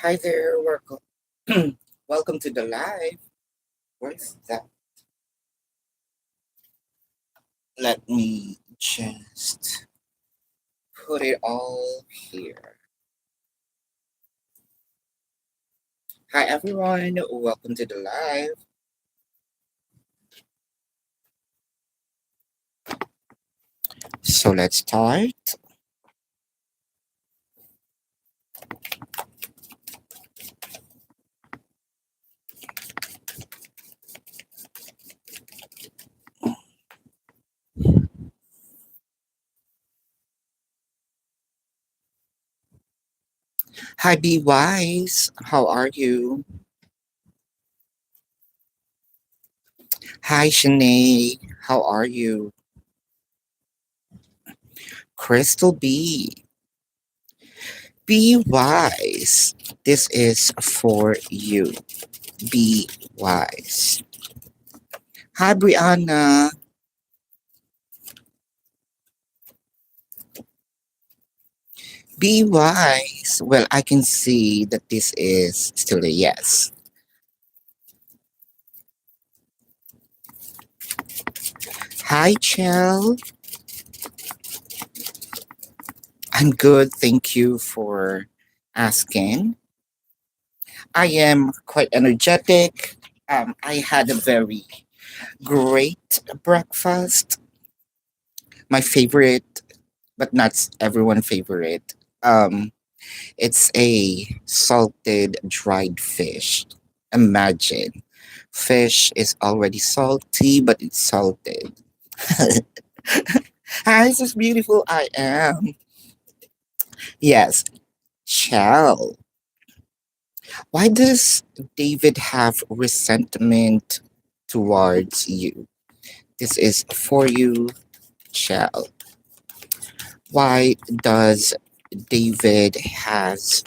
Hi there, welcome. Welcome to the live. Where's that? Let me just put it all here. Hi everyone, welcome to the live. So let's start. Hi Be Wise, how are you? Hi Shanae, how are you? Crystal B, be wise. This is for you. Be wise. Hi Brianna. Be wise. Well, I can see that this is still a yes. Hi, Chell. I'm good. Thank you for asking. I am quite energetic. I had a very great breakfast. My favorite, but not everyone favorite. Um, it's a salted dried fish. Imagine, fish is already salty, but it's salted. Hi, this is beautiful. I am. Yes, Chell. Why does David have resentment towards you? This is for you, Chell. Why does David has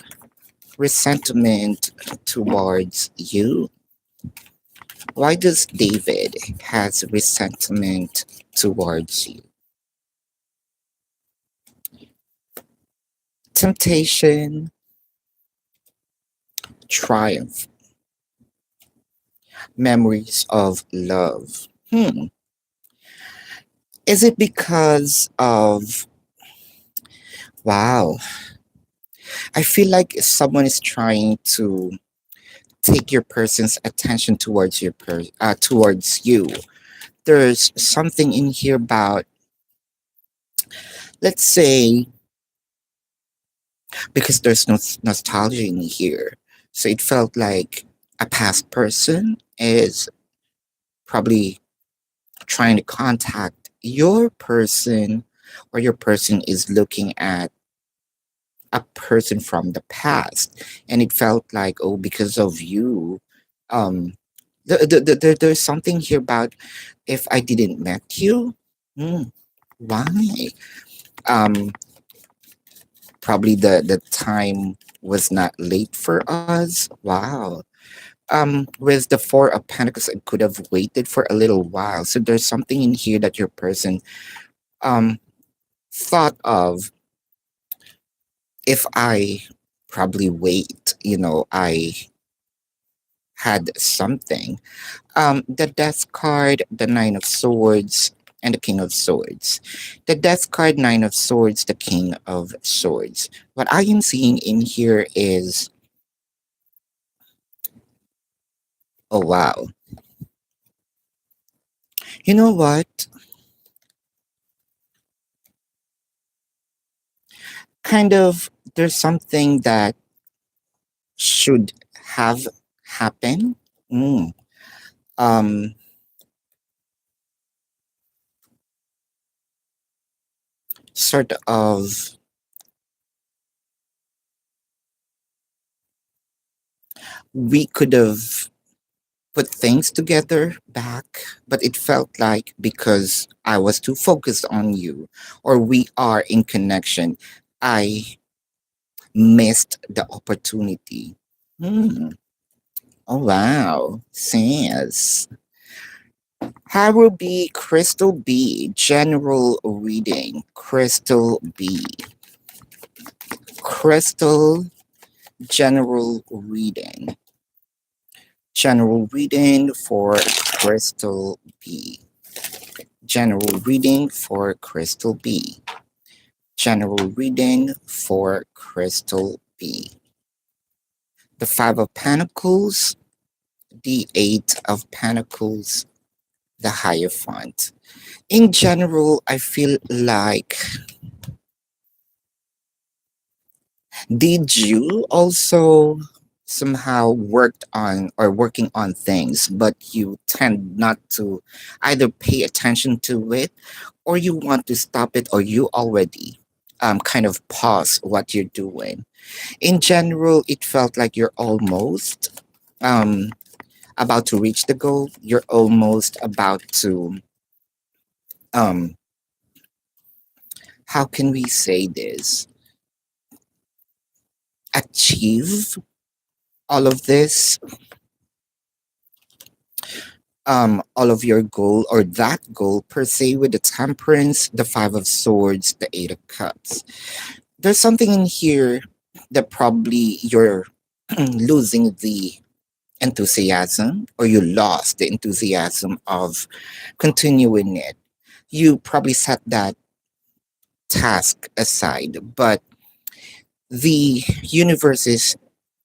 resentment towards you? Why does David has resentment towards you? Temptation, triumph, memories of love. Is it because of, wow, I feel like someone is trying to take your person's attention towards towards you. There's something in here about, let's say, because there's no nostalgia in here. So it felt like a past person is probably trying to contact your person, or your person is looking at a person from the past, and it felt like, oh, because of you, um there's something here about, if I didn't met you, hmm, why, um probably the time was not late for us. Wow. With the Four of Pentacles, I could have waited for a little while. So there's something in here that your person um thought of, if I probably wait, I had something. The Death card, the Nine of Swords, and the King of Swords. The Death card, Nine of Swords, the King of Swords. What I am seeing in here is, oh wow. You know what? Kind of, there's something that should have happened. Mm. Um, Sort of, we could have put things together back, but it felt like because I was too focused on you, or we are in connection, I missed the opportunity. Hmm. Oh wow. Says. How will be Crystal B? General reading. Crystal B. Crystal General reading. General reading for Crystal B. General reading for Crystal B. General reading for Crystal B. The Five of Pentacles, the Eight of Pentacles, the Hierophant. In general, I feel like, did you also somehow worked on or working on things, but you tend not to either pay attention to it, or you want to stop it, or you already kind of pause what you're doing? In general, it felt like you're almost um, about to reach the goal. You're almost about to, um, how can we say this? Achieve all of this, all of your goal or that goal per se, with the Temperance, the Five of Swords, the Eight of Cups. There's something in here that probably you're losing the enthusiasm, or you lost the enthusiasm of continuing it. You probably set that task aside, but the universe is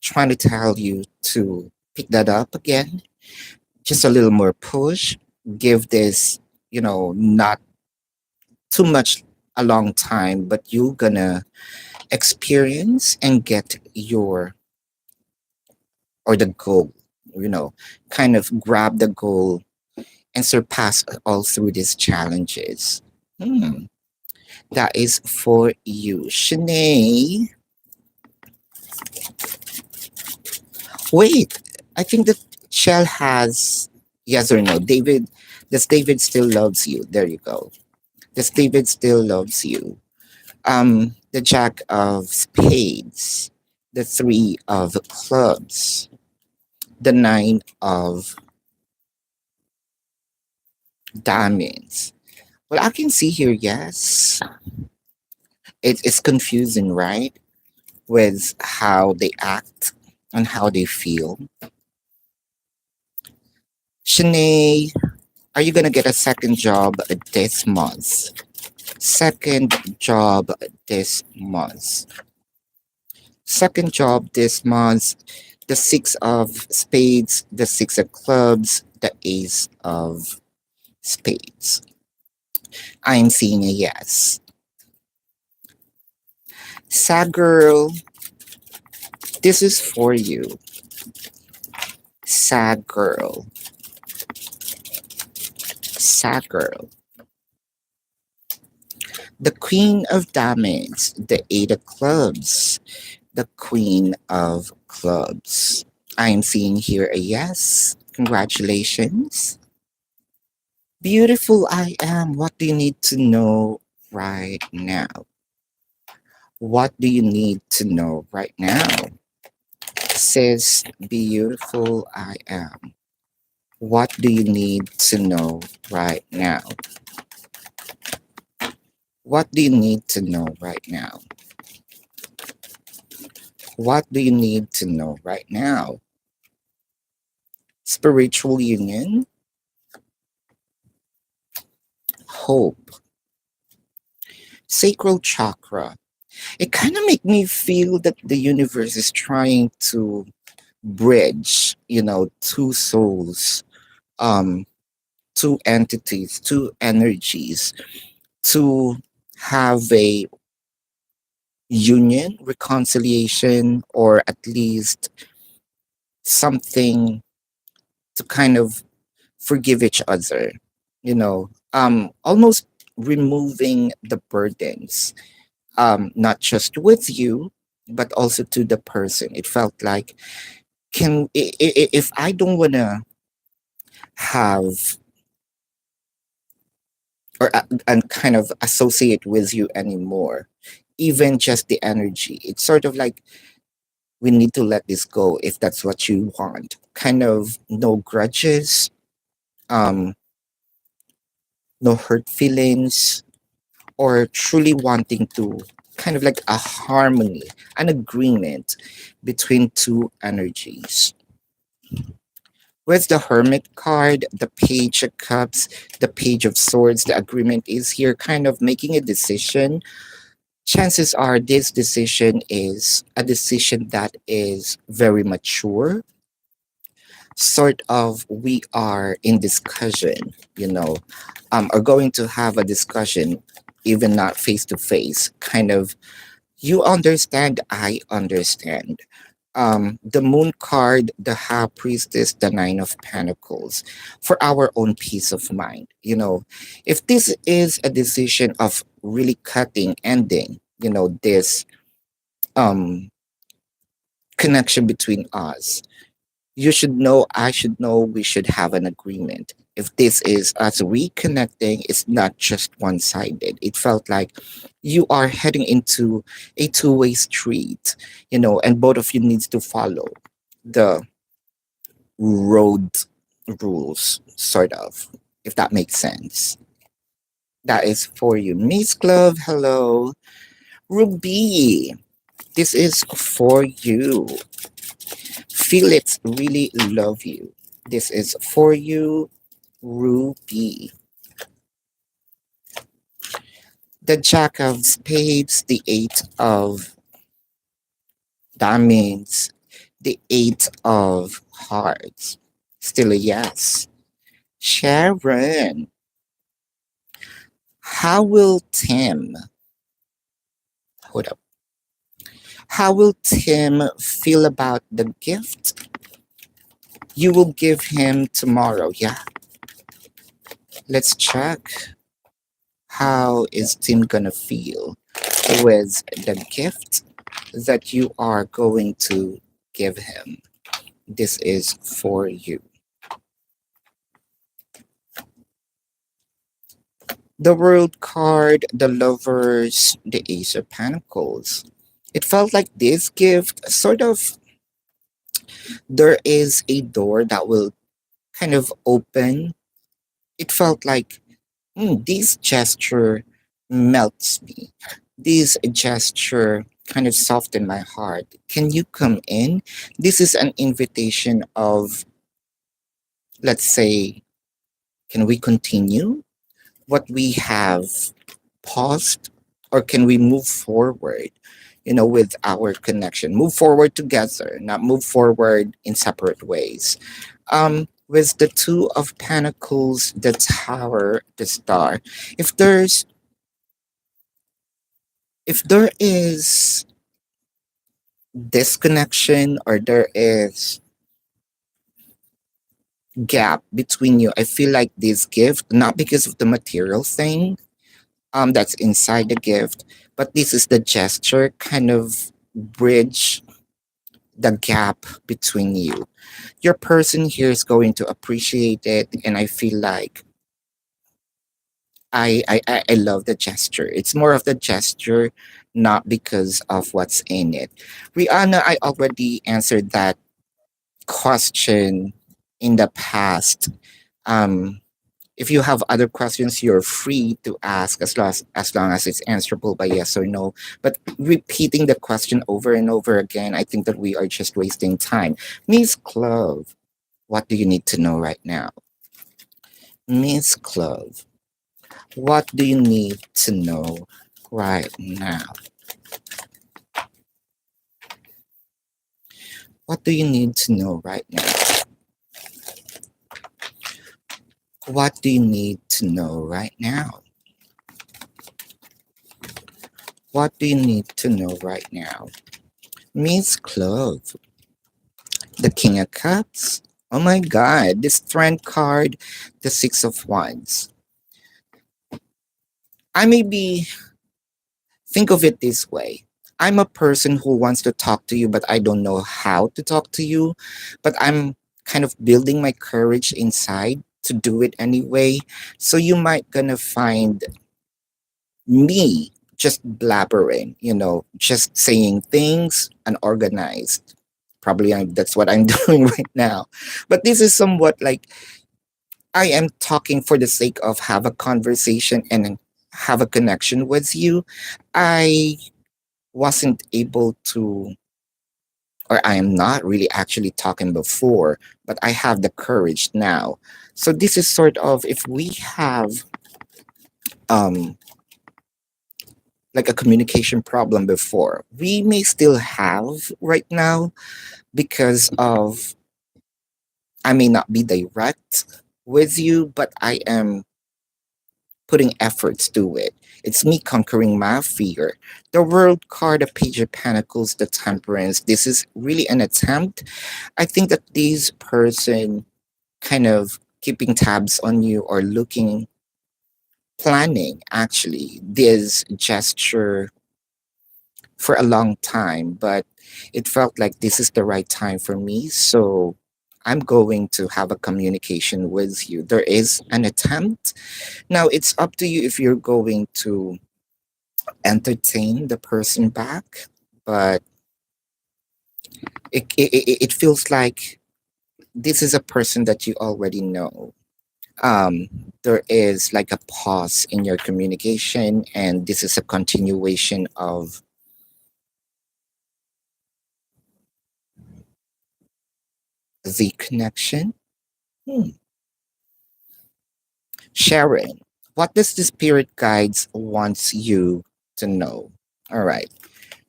trying to tell you to pick that up again, just a little more push. Give this, not too much a long time, but you're gonna experience and get your, or the goal, you know, kind of grab the goal and surpass all through these challenges. Hmm. That is for you, Shanae. Wait, I think that Shell has yes or no. David, does David still loves you? There you go. Does David still loves you? The Jack of Spades, the Three of Clubs, the Nine of Diamonds. Well, I can see here, yes. It's confusing, right? With how they act and how they feel. Shanae, are you gonna get a second job this month? Second job this month. Second job this month. The Six of Spades, the Six of Clubs, the Ace of Spades. I'm seeing a yes. Sad girl, this is for you. Sad girl. Sad girl. The Queen of Diamonds, the Eight of Clubs, the Queen of Clubs. I am seeing here a yes. Congratulations. Beautiful I am. What do you need to know right now? What do you need to know right now? Says beautiful I am. What do you need to know right now? What do you need to know right now? What do you need to know right now? Spiritual union, hope, sacral chakra. It kind of make me feel that the universe is trying to bridge, two souls, um, two entities, two energies, to have a union, reconciliation, or at least something to kind of forgive each other, almost removing the burdens, not just with you, but also to the person. It felt like, if I don't want to have or and kind of associate with you anymore, even just the energy, it's sort of like we need to let this go if that's what you want. Kind of no grudges, um, no hurt feelings, or truly wanting to kind of like a harmony, an agreement between two energies. With the Hermit card, the Page of Cups, the Page of Swords, the agreement is here kind of making a decision. Chances are this decision is a decision that is very mature. Sort of, we are in discussion, are going to have a discussion, even not face to face, kind of. You understand, I understand. The Moon card, the High Priestess, the Nine of Pentacles, for our own peace of mind. If this is a decision of really cutting, ending, this um connection between us, you should know, I should know, we should have an agreement. If this is us reconnecting, it's not just one sided. It felt like you are heading into a two-way street, and both of you needs to follow the road rules, sort of, if that makes sense. That is for you. Miss Glove, hello. Ruby, this is for you. Felix, really love you. This is for you, Ruby. The Jack of Spades, the Eight of Diamonds, the Eight of Hearts. Still a yes. Sharon, how will Tim, hold up, how will Tim feel about the gift you will give him tomorrow? Yeah, let's check. How is Tim gonna feel with the gift that you are going to give him? This is for you. The World card, the Lovers, the Ace of Pentacles. It felt like this gift sort of, there is a door that will kind of open. It felt like, this gesture melts me. This gesture kind of softened my heart. Can you come in? This is an invitation of, let's say, can we continue what we have paused, or can we move forward, with our connection? Move forward together, not move forward in separate ways. With the Two of Pentacles, the Tower, the Star, if there's if there is disconnection, or there is gap between you, I feel like this gift, not because of the material thing that's inside the gift, but this is the gesture kind of bridge the gap between you. Your person here is going to appreciate it, and I feel like I love the gesture. It's more of the gesture, not because of what's in it. Rihanna, I already answered that question in the past. Um, if you have other questions, you're free to ask, as long as it's answerable by yes or no. But repeating the question over and over again, I think that we are just wasting time. Miss Clove, what do you need to know right now? Miss Clove, what do you need to know right now? What do you need to know right now? What do you need to know right now? What do you need to know right now? Miss Clove, the King of Cups. Oh my God, the Strength card, the Six of Wands. I may be, think of it this way. I'm a person who wants to talk to you, but I don't know how to talk to you. But I'm kind of building my courage inside to do it anyway. So you might gonna find me just blabbering, just saying things unorganized. Probably that's what I'm doing right now. But this is somewhat like I am talking for the sake of have a conversation and have a connection with you. I wasn't able to, or I am not really actually talking before, but I have the courage now. So this is sort of, if we have um like a communication problem before, we may still have right now, because of, I may not be direct with you, but I am putting efforts to it. It's me conquering my fear. The World card, the Page of Pentacles, the Temperance. This is really an attempt. I think that this person kind of keeping tabs on you, or looking, planning actually this gesture for a long time, but it felt like this is the right time for me. So I'm going to have a communication with you. There is an attempt. Now it's up to you if you're going to entertain the person back, but it feels like this is a person that you already know. There is like a pause in your communication, and this is a continuation of the connection. Hmm. Sharon, what does the spirit guides wants you to know? All right.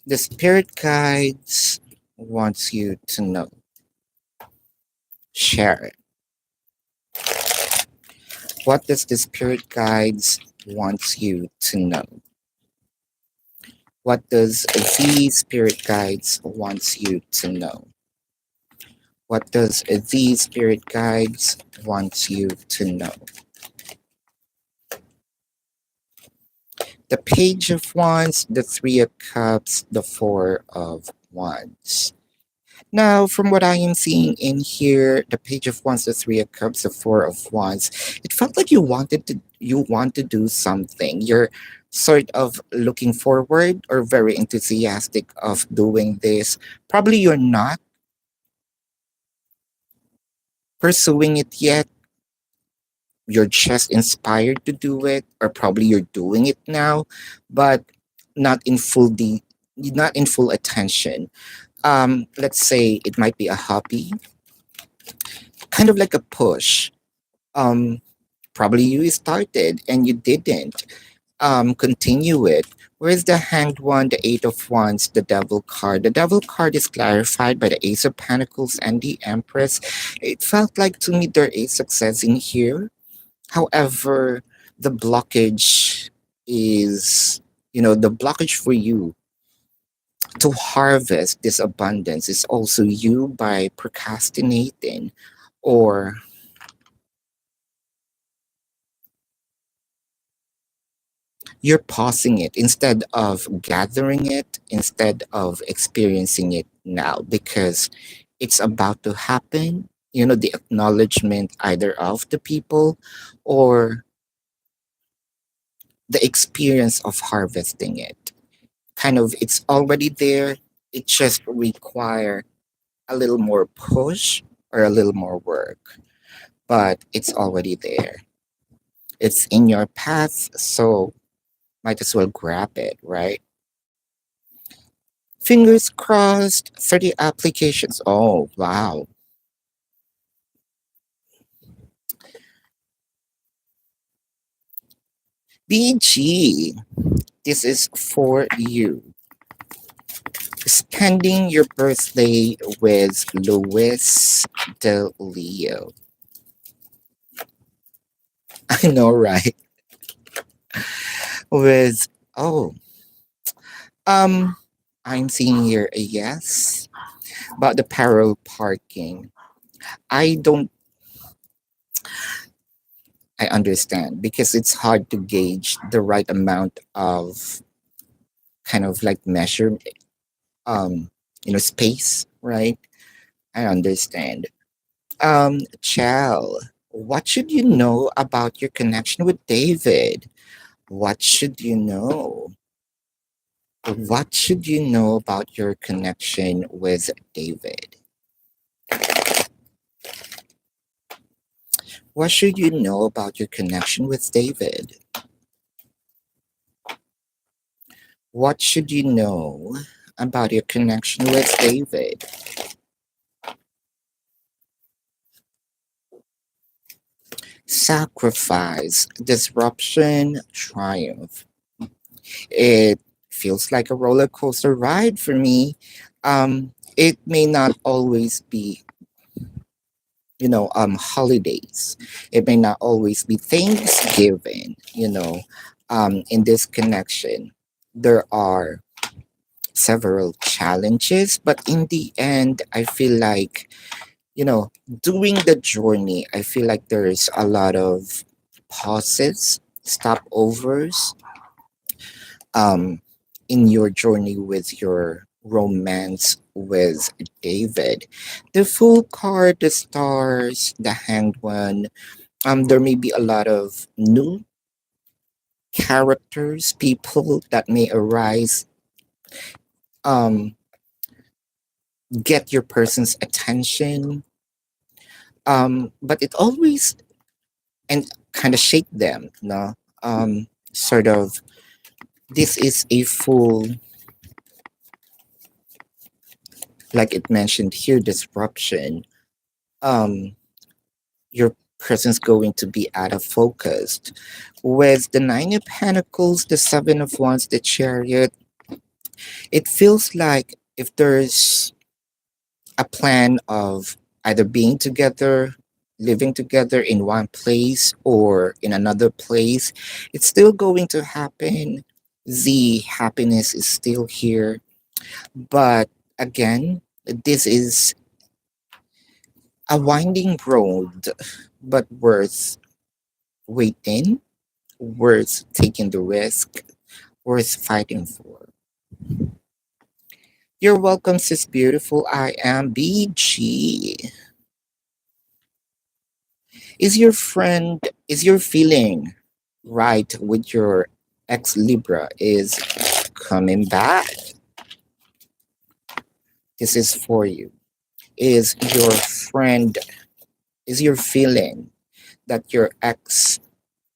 The spirit guides wants you to know. Sharon, what does the spirit guides wants you to know? What does the spirit guides wants you to know? What does the spirit guides wants you to know? The page of wands, the three of cups, the four of wands. Now, from what I am seeing in here, the page of wands, the three of cups, the four of wands, it felt like you want to do something. You're sort of looking forward, or very enthusiastic of doing this. Probably you're not pursuing it yet. You're just inspired to do it, or probably you're doing it now, but not in not in full attention. Let's say it might be a hobby, kind of like a push. Um, Probably you started and you didn't continue it. Where's the hanged one, the eight of wands, the devil card? The devil card is clarified by the ace of pentacles and the empress. It felt like to me there is success in here. However, the blockage is, the blockage for you to harvest this abundance is also you by procrastinating, or you're pausing it instead of gathering it, instead of experiencing it now, because it's about to happen. The acknowledgement either of the people, or the experience of harvesting it. Kind of, it's already there. It just require a little more push, or a little more work, but it's already there. It's in your path, so might as well grab it, right? Fingers crossed, 30 applications. Oh, wow. BG, this is for you. Spending your birthday with Luis de Leo. I know, right? With, oh, um, I'm seeing here a yes. About the parallel parking. I don't, I understand, because it's hard to gauge the right amount of kind of like measure, space, right? I understand. Chell, what should you know about your connection with David? What should you know? What should you know about your connection with David? What should you know about your connection with David? What should you know about your connection with David? Sacrifice, disruption, triumph. It feels like a roller coaster ride for me. It may not always be, holidays. It may not always be Thanksgiving, in this connection. There are several challenges, but in the end, I feel like, doing the journey, I feel like there's a lot of pauses, stopovers, um, in your journey with your romance with David. The full card, the stars, the hanged one, there may be a lot of new characters, people that may arise, um, get your person's attention, but it always and kind of shake them, no? Sort of, this is a full, like it mentioned here, disruption. Um, your person's going to be out of focus. With the Nine of Pentacles, the Seven of Wands, the Chariot, it feels like if there's a plan of either being together, living together in one place or in another place, it's still going to happen. The happiness is still here. But again, this is a winding road, but worth waiting, worth taking the risk, worth fighting for. You're welcome, sis beautiful. I am BG. Is your feeling right with your ex Libra is coming back? This is for you. Is your friend, is your feeling that your ex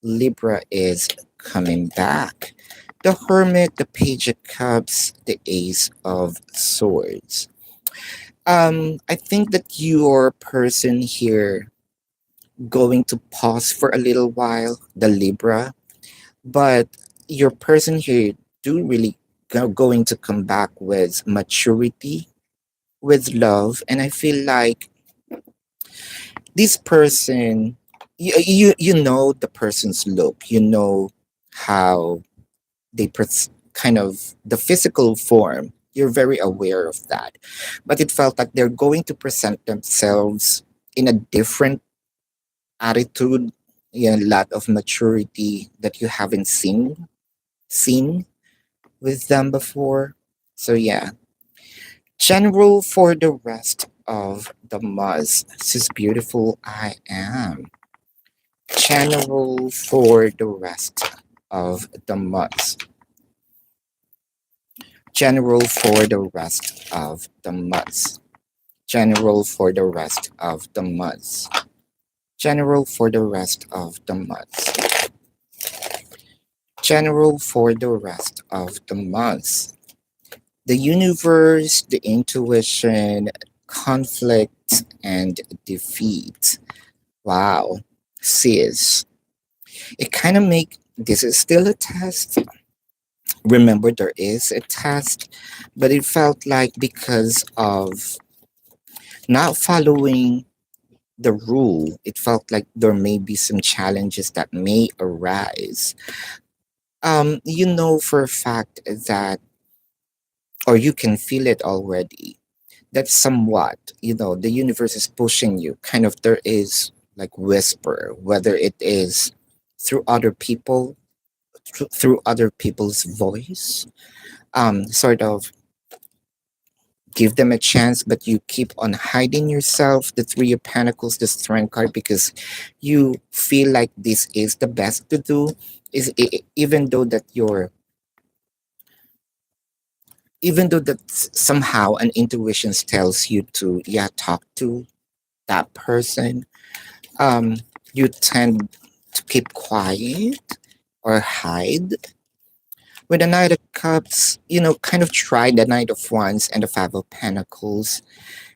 Libra is coming back? The Hermit, the Page of Cups, the Ace of Swords. I think that your person here going to pause for a little while, the Libra, but your person here do really going to come back with maturity, with love, and I feel like this person, you know the person's look, you know how they kind of the physical form. You're very aware of that, but it felt like they're going to present themselves in a different attitude, a lot of maturity that you haven't seen with them before. So yeah, general for the rest of the month. This is beautiful. I am general for the rest of the month. General for the rest of the month. General for the rest of the month. General for the rest of the month. General for the rest of the month. The universe, the intuition, conflict, and defeat. Wow. Sis. It kind of make this is still a test. Remember there is a test, but it felt like because of not following the rule, it felt like there may be some challenges that may arise. You know for a fact that, or you can feel it already, that somewhat, the universe is pushing you. Kind of there is like whisper, whether it is through other people, through other people's voice, sort of give them a chance, but you keep on hiding yourself. The Three of Pentacles, the Strength card, because you feel like this is the best to do. Even though that even though that somehow an intuition tells you to, yeah, talk to that person, um, you tend to keep quiet or hide. With the Knight of Cups, kind of tried the Knight of Wands and the Five of Pentacles.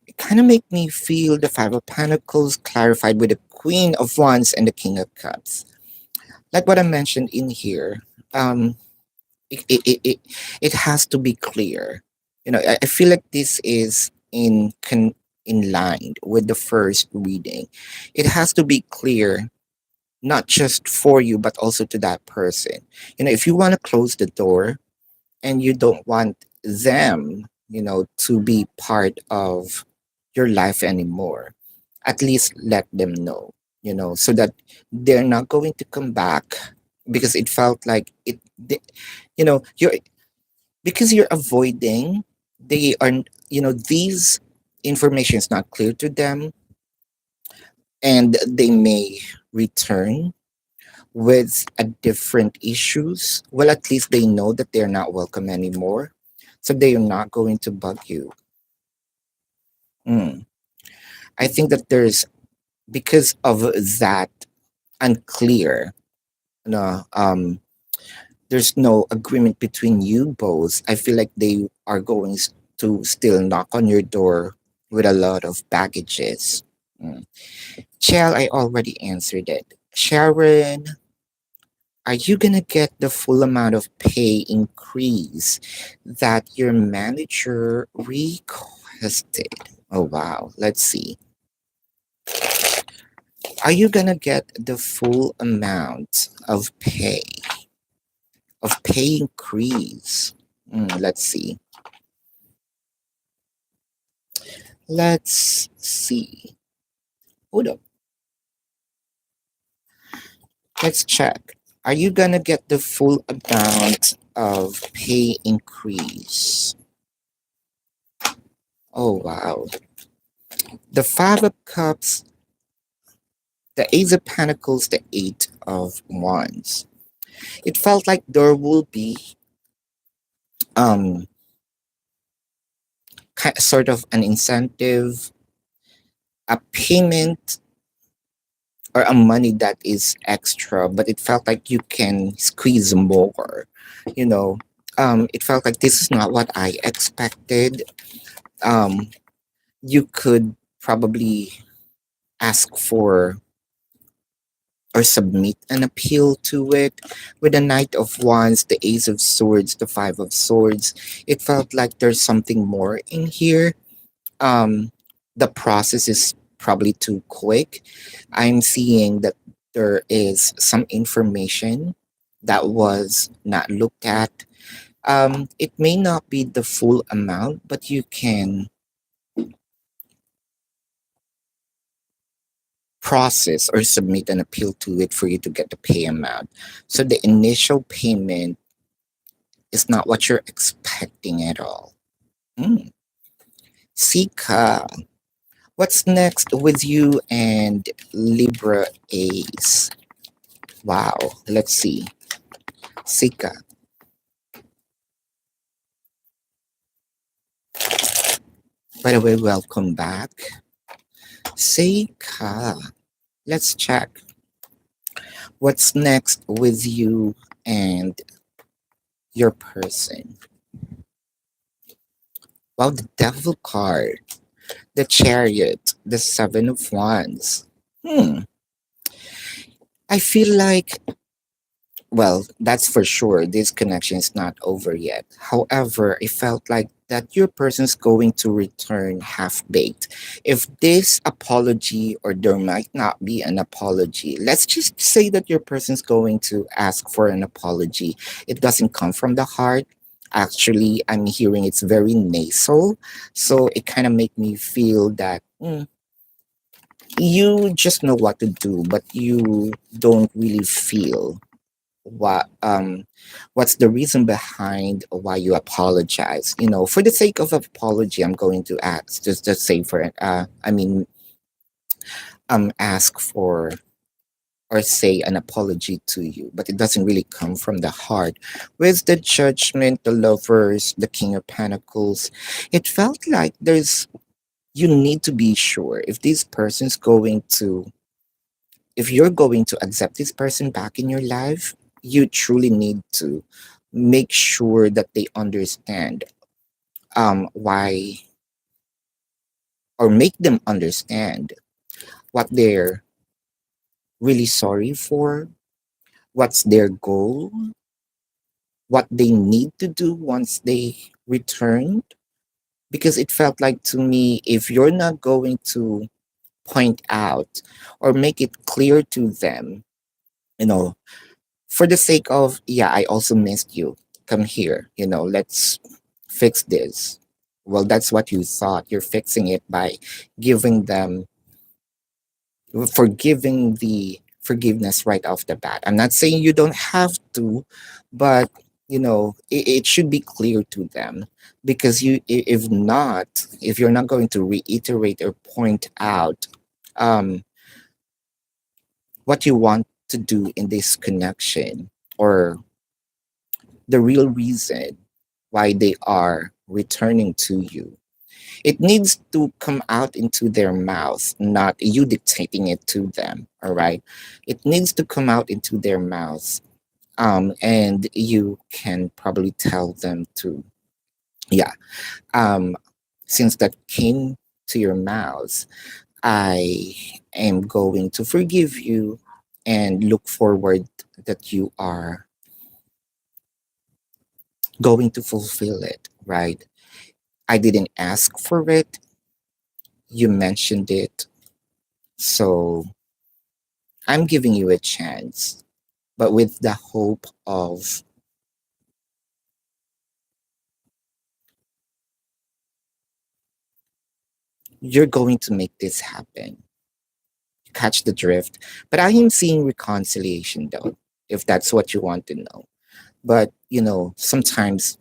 It kind of made me feel the Five of Pentacles clarified with the Queen of Wands and the King of Cups. Like what I mentioned in here, um, it has to be clear. I feel like this is in line with the first reading. It has to be clear, not just for you, but also to that person. If you want to close the door and you don't want them, to be part of your life anymore, at least let them know, so that they're not going to come back, because it felt like you're because you're avoiding, they are, these information is not clear to them, and they may return with a different issues. Well, at least they know that they're not welcome anymore, so they are not going to bug you. Mm. I think that because of that unclear, no, there's no agreement between you both. I feel like they are going to still knock on your door with a lot of baggages. Mm. Chell, I already answered it. Sharon, are you gonna get the full amount of pay increase that your manager requested? Oh wow, let's see. Are you gonna get the full amount of pay increase? Let's see. Let's see. Hold up. Let's check. Are you gonna get the full amount of pay increase? Oh wow. The Five of Cups, the Ace of Pentacles, the Eight of Wands. It felt like there will be um sort of an incentive, a payment, or a money that is extra, but it felt like you can squeeze more. You know, it felt like this is not what I expected. Um, you could probably ask for or submit an appeal to it. With the Knight of Wands, the Ace of Swords, the Five of Swords, it felt like there's something more in here. um the process is probably too quick. I'm seeing that there is some information that was not looked at. It may not be the full amount, but you can process or submit an appeal to it for you to get the pay amount. So the initial payment is not what you're expecting at all. mm. Sika, what's next with you and Libra Ace? Wow, let's see. Sika, by the way, welcome back. Sika, let's check. What's next with you and your person? Wow, the Devil card, the Chariot, the Seven of Wands. Hmm, I feel like, well, that's for sure. This connection is not over yet. However, it felt like that your person's going to return half baked. If this apology, or there might not be an apology, let's just say that your person's going to ask for an apology. It doesn't come from the heart. Actually, I'm hearing it's very nasal. So it kind of make me feel that you just know what to do, but you don't really feel what's the reason behind why you apologize. For the sake of apology, I'm going to ask, just say for ask for or say an apology to you, but it doesn't really come from the heart. With the Judgment, the Lovers, the King of Pentacles, it felt like you need to be sure if this person's going to if you're going to accept this person back in your life. You truly need to make sure that they understand why, or make them understand what they're really sorry for, what's their goal, what they need to do once they returned. Because it felt like to me, if you're not going to point out or make it clear to them, you know, for the sake of, yeah, I also missed you. Come here, let's fix this. Well, that's what you thought. You're fixing it by giving them, for giving the forgiveness right off the bat. I'm not saying you don't have to, but it should be clear to them, because if not, if you're not going to reiterate or point out um, what you want to do in this connection, or the real reason why they are returning to you, it needs to come out into their mouth, not you dictating it to them. All right. It needs to come out into their mouth. And you can probably tell them to, yeah, um, since that came to your mouth, I am going to forgive you and look forward that you are going to fulfill it, right? I didn't ask for it. You mentioned it. So I'm giving you a chance, but with the hope of you're going to make this happen. Catch the drift. But I am seeing reconciliation though, if that's what you want to know. But, sometimes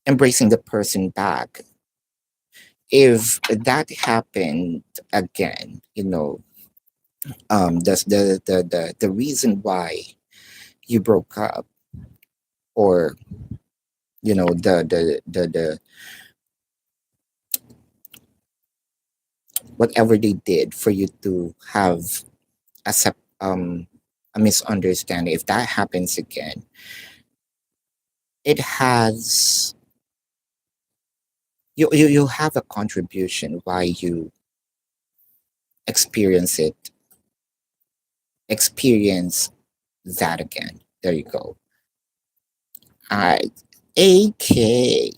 embracing the person back, if that happened again, that's the reason why you broke up, or, the whatever they did for you to have a a misunderstanding, if that happens again, it has you have a contribution why you experience it experience that again. There you go. I AK.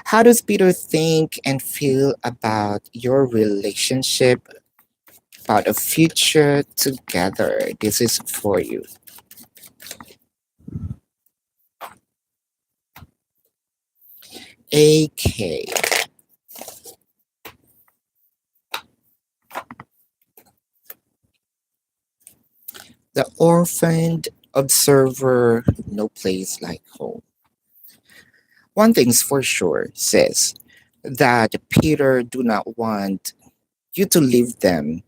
How does Peter think and feel about your relationship, about a future together? This is for you. AK. The orphaned observer, no place like home. One thing's for sure, sis, that Peter do not want you to leave them.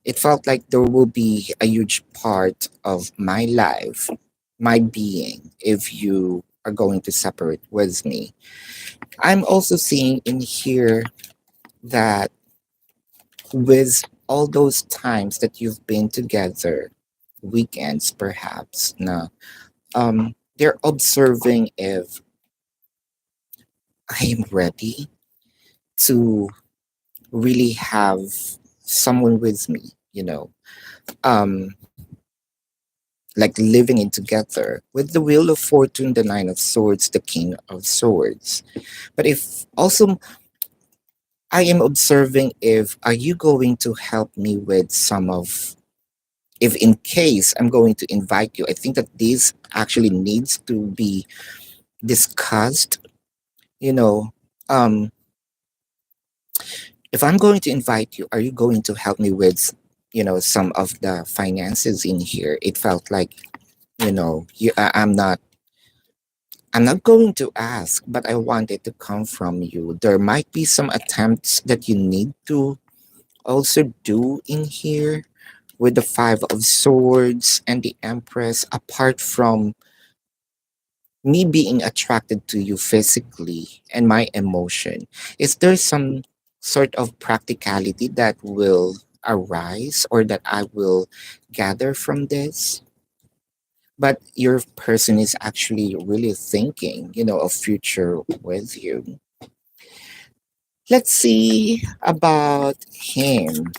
It felt like there will be a huge part of my life, my being, if you are going to separate with me. I'm also seeing in here that with all those times that you've been together, weekends perhaps, now, they're observing if I am ready to really have someone with me, um, like living in together with the Wheel of Fortune, the Nine of Swords, the King of Swords. But if also I am observing, if are you going to help me with some of, if in case I'm going to invite you, I think that this actually needs to be discussed, you know, um, if I'm going to invite you, are you going to help me with, some of the finances in here? It felt like, I'm not going to ask, but I want it to come from you. There might be some attempts that you need to also do in here with the Five of Swords and the Empress, apart from me being attracted to you physically and my emotion. Is there some sort of practicality that will arise or that I will gather from this? but your person is actually really thinking, of future with you. Let's see about him,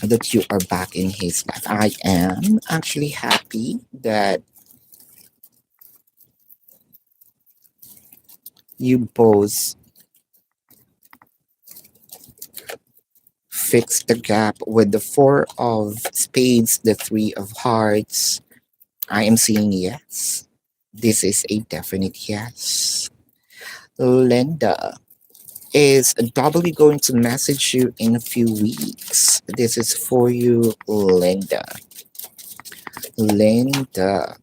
that you are back in his life. I am actually happy that you both fixed the gap with the four of spades, the three of hearts. I am seeing yes. This is a definite yes. Linda is doubly going to message you in a few weeks. This is for you, Linda. Linda.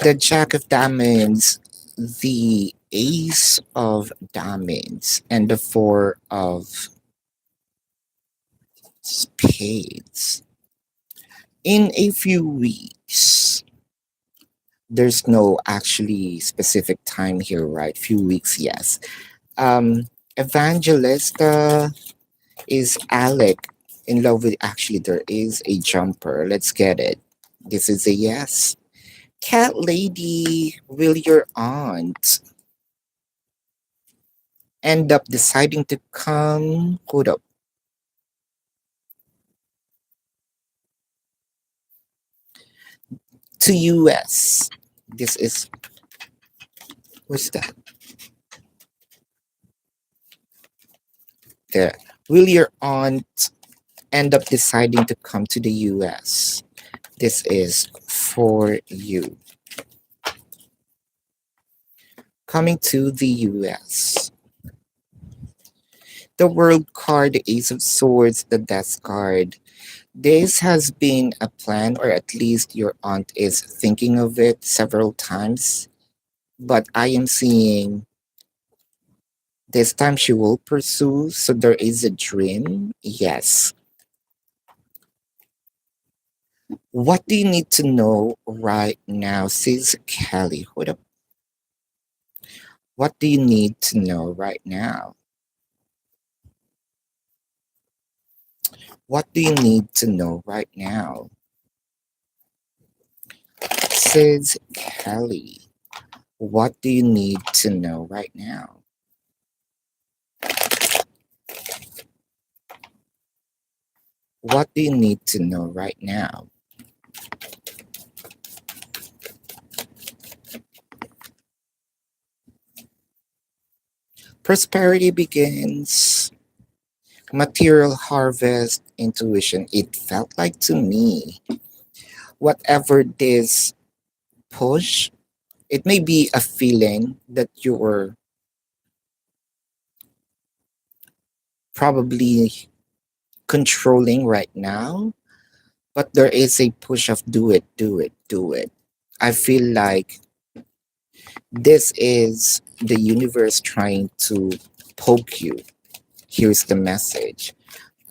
The Jack of Diamonds, the Ace of Diamonds, and the Four of Spades. In a few weeks, there's no actually specific time here, right? Few weeks, yes. Evangelista is Alec in love with. Actually, there is a jumper. Let's get it. This is a yes. Cat lady, will your aunt end up deciding to come? Hold up. To US. This is, what's that? There. Will your aunt end up deciding to come to the US? This is for you. Coming to the US. The World card, the Ace of Swords, the Death card. This has been a plan, or at least your aunt is thinking of it several times. But I am seeing this time she will pursue. So there is a dream. Yes. What do you need to know right now, says Kelly? Hold up. What do you need to know right now? What do you need to know right now? Says Kelly. What do you need to know right now? What do you need to know right now? Prosperity begins. Material harvest, intuition. It felt like to me, whatever this push, it may be a feeling that you're probably controlling right now, but there is a push of do it, do it, do it. I feel like this is the universe trying to poke you. Here's the message.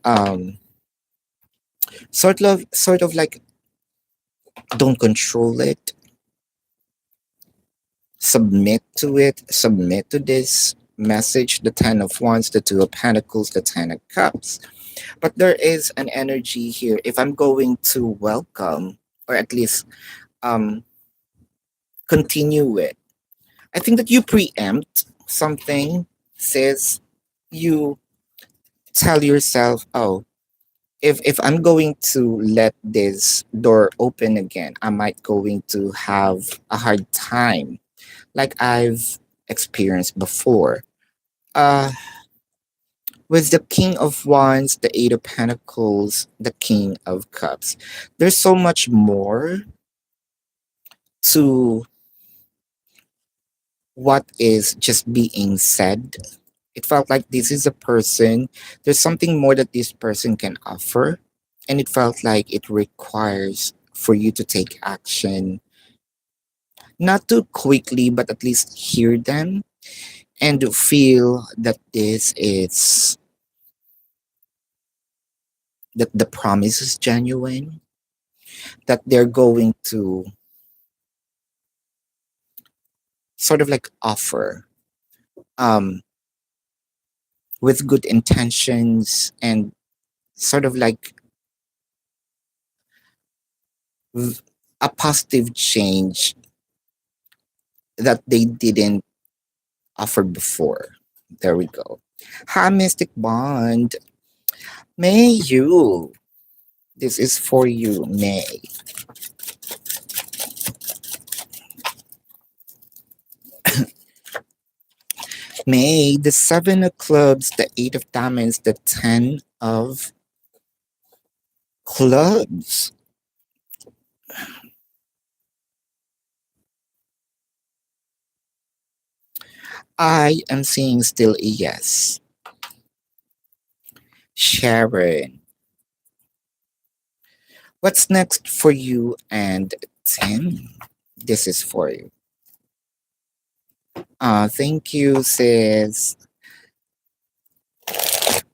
Um, sort of like, don't control it. Submit to this message, the 10 of wands, the 2 of pentacles, the 10 of cups. But there is an energy here. If I'm going to welcome, or at least um continue it, I think that you preempt something. Says you tell yourself, oh, if I'm going to let this door open again, I might going to have a hard time, like I've experienced before. uh with the King of Wands, the Eight of Pentacles, the King of Cups, there's so much more to what is just being said. It felt like this is a person, there's something more that this person can offer. And it felt like it requires for you to take action, not too quickly, but at least hear them and feel that this is, that the promise is genuine, that they're going to sort of like offer um, with good intentions, and sort of like v- a positive change that they didn't offer before. There we go. Hi, Mystic Bond. May you. This is for you, May. May, the seven of clubs, the eight of diamonds, the 10 of clubs. I am seeing still a yes. Sharon, what's next for you and Tim? This is for you. Thank you, sis.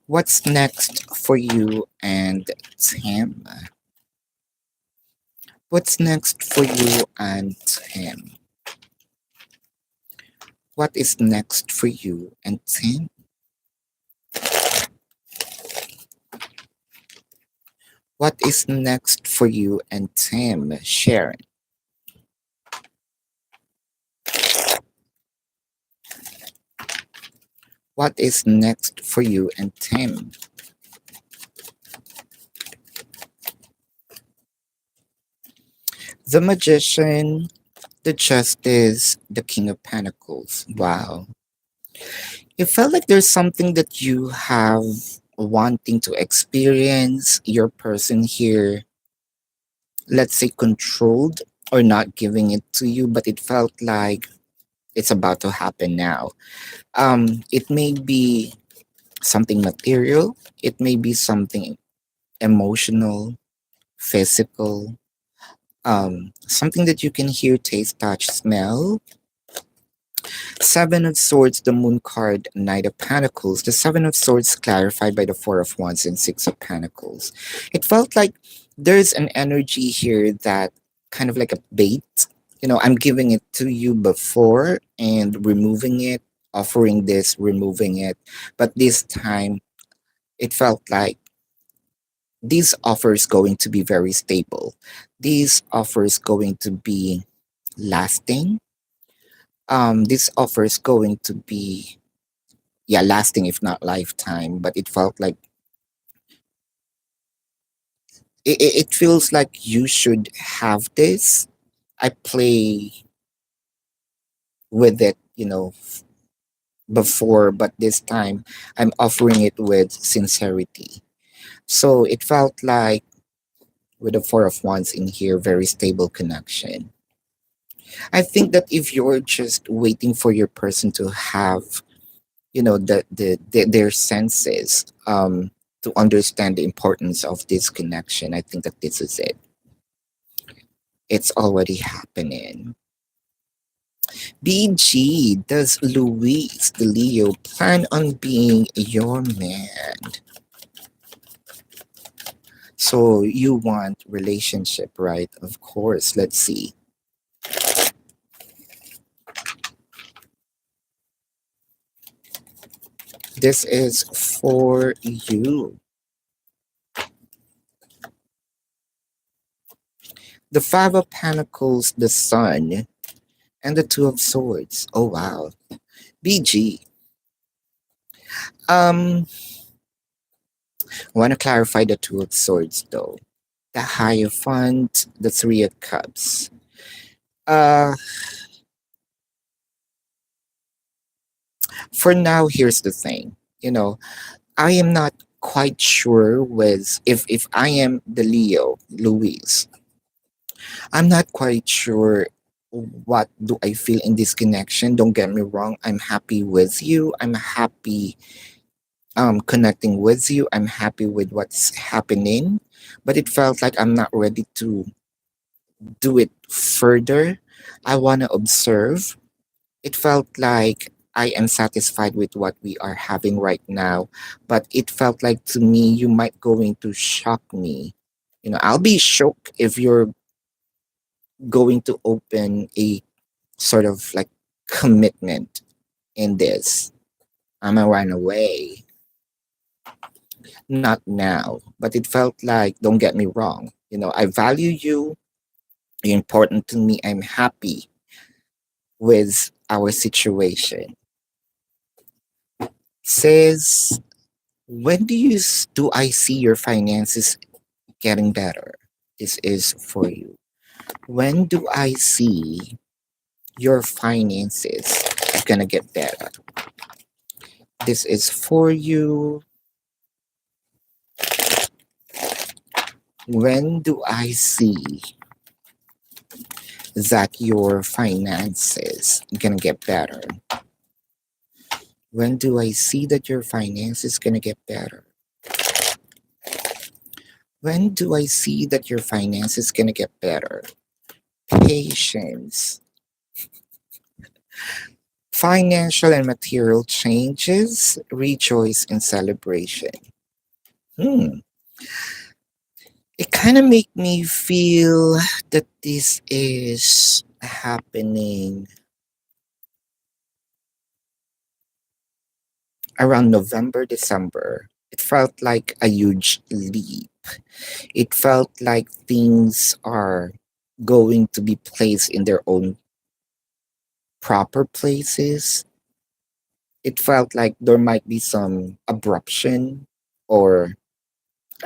What's next for you and Tim? What's next for you and Tim? What is next for you and Tim? What is next for you and Tim? Sharon. What is next for you and Tim? The Magician, the Justice, the King of Pentacles. Wow. It felt like there's something that you have wanting to experience. Your person here, let's say, controlled or not giving it to you, but it felt like it's about to happen now. It may be something material, it may be something emotional, physical, something that you can hear, taste, touch, smell. Seven of Swords, the Moon card, Knight of Pentacles. The Seven of Swords clarified by the Four of Wands and Six of Pentacles. It felt like there's an energy here that kind of like a bait. I'm giving it to you before and removing it, offering this, removing it. But this time, it felt like these offers going to be very stable. These offers going to be lasting. This offer is going to be, yeah, lasting if not lifetime. But it felt like it feels like you should have this. I play with it, before, but this time I'm offering it with sincerity. So it felt like with the Four of Wands in here, very stable connection. I think that if you're just waiting for your person to have, their senses, to understand the importance of this connection, I think that this is it. It's already happening. BG, does Luis the Leo plan on being your man? So you want relationship, right? Of course. Let's see. This is for you. The Five of Pentacles, the Sun, and the Two of Swords. Oh wow. BG. I want to clarify the Two of Swords though. The Hierophant, the Three of Cups. Uh for now, here's the thing. I am not quite sure with if I am the Leo, Luis. I'm not quite sure what do I feel in this connection. Don't get me wrong. I'm happy with you. I'm happy connecting with you. I'm happy with what's happening. But it felt like I'm not ready to do it further. I want to observe. It felt like I am satisfied with what we are having right now, but it felt like to me you might going to shock me. I'll be shocked if you're going to open a sort of like commitment in this. I'm gonna run away. Not now, but it felt like, don't get me wrong, I value you. Important to me. I'm happy with our situation. Says, when do I see your finances getting better? This is for you. When do I see your finances gonna get better? This is for you. When do I see that your finances gonna get better? When do I see that your finances gonna get better? When do I see that your finances gonna get better? Patience. Financial and material changes, rejoice and celebration. Hmm. It kind of make me feel that this is happening around November, December. It felt like a huge leap. It felt like things are going to be placed in their own proper places. It felt like there might be some abruption or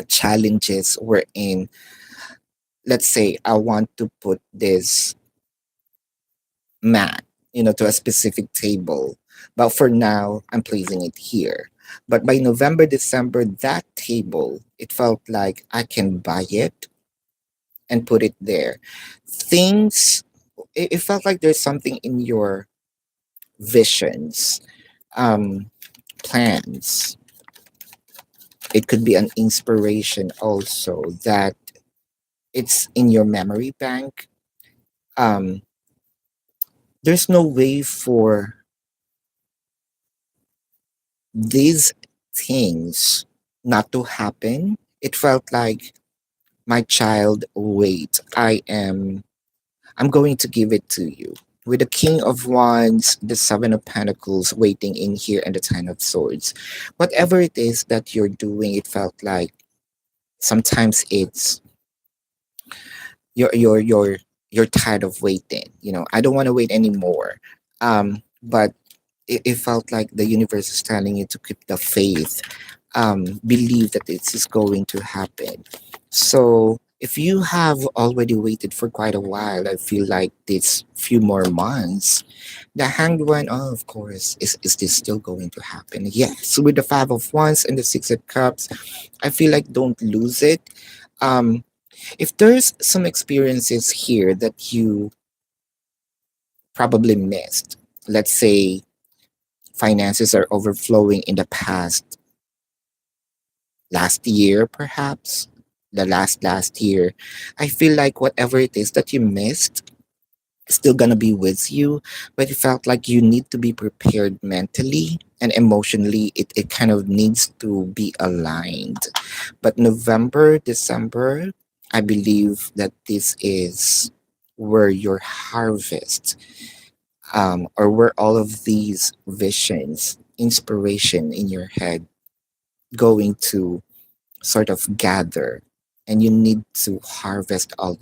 challenges wherein, let's say, I want to put this mat, to a specific table. But for now, I'm placing it here. But by November, December, that table, it felt like I can buy it and put it there. Things, it felt like there's something in your visions, um, plans. It could be an inspiration also that it's in your memory bank. Um, there's no way for these things not to happen. It felt like, my child, wait, I'm going to give it to you. With the King of Wands, the Seven of Pentacles waiting in here, and the Ten of Swords. Whatever it is that you're doing, it felt like sometimes it's you're tired of waiting. I don't want to wait anymore. But it felt like the universe is telling you to keep the faith, believe that it is going to happen. So if you have already waited for quite a while, I feel like this few more months, the Hanged One, oh, of course, is this still going to happen? Yes. With the Five of Wands and the Six of Cups, I feel like don't lose it. Um, if there's some experiences here that you probably missed, let's say finances are overflowing in the past last year, perhaps the last year, I feel like whatever it is that you missed is still gonna be with you, but it felt like you need to be prepared mentally and emotionally. It kind of needs to be aligned. But November, December, I believe that this is where your harvest, or where all of these visions, inspiration in your head going to sort of gather, and you need to harvest all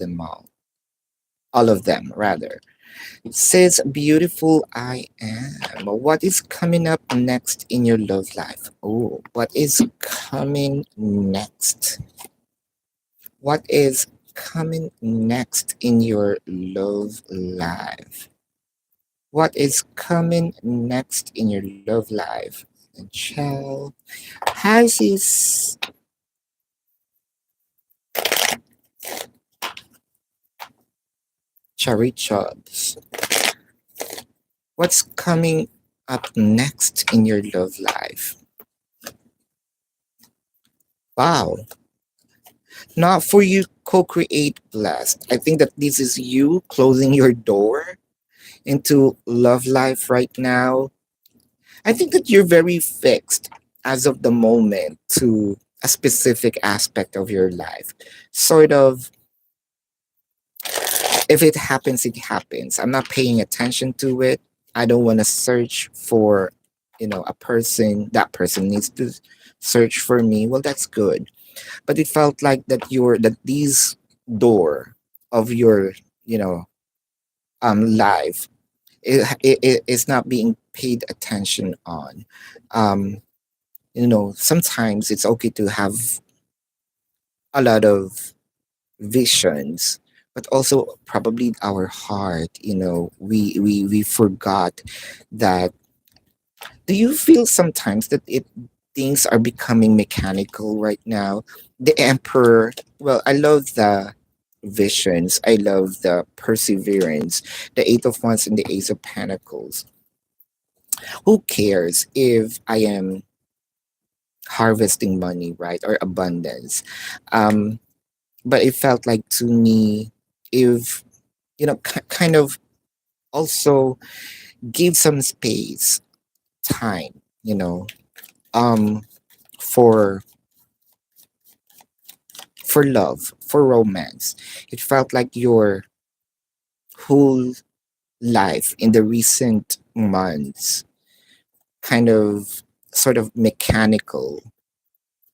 of them rather. Says, beautiful I am. What is coming up next in your love life? Oh, what is coming next? What is coming next in your love life? What is coming next in your love life? And child, has his charichods. What's coming up next in your love life? Wow. Not for you co-create blessed. I think that this is you closing your door into love life right now. I think that you're very fixed as of the moment to a specific aspect of your life. Sort of, if it happens, it happens. I'm not paying attention to it. I don't want to search for, a person. That person needs to search for me. Well, that's good. But it felt like that these door of your you know, life is not being paid attention on. Um, Sometimes it's okay to have a lot of visions, but also probably our heart, we forgot that. Do you feel sometimes that things are becoming mechanical right now? The Emperor, well, I love the visions, I love the perseverance, the Eight of Wands and the Ace of Pentacles. Who cares if I am harvesting money, right? Or abundance. Um, but it felt like to me, if, kind of also give some space, time, um, for love, for romance. It felt like your whole life in the recent months kind of sort of mechanical.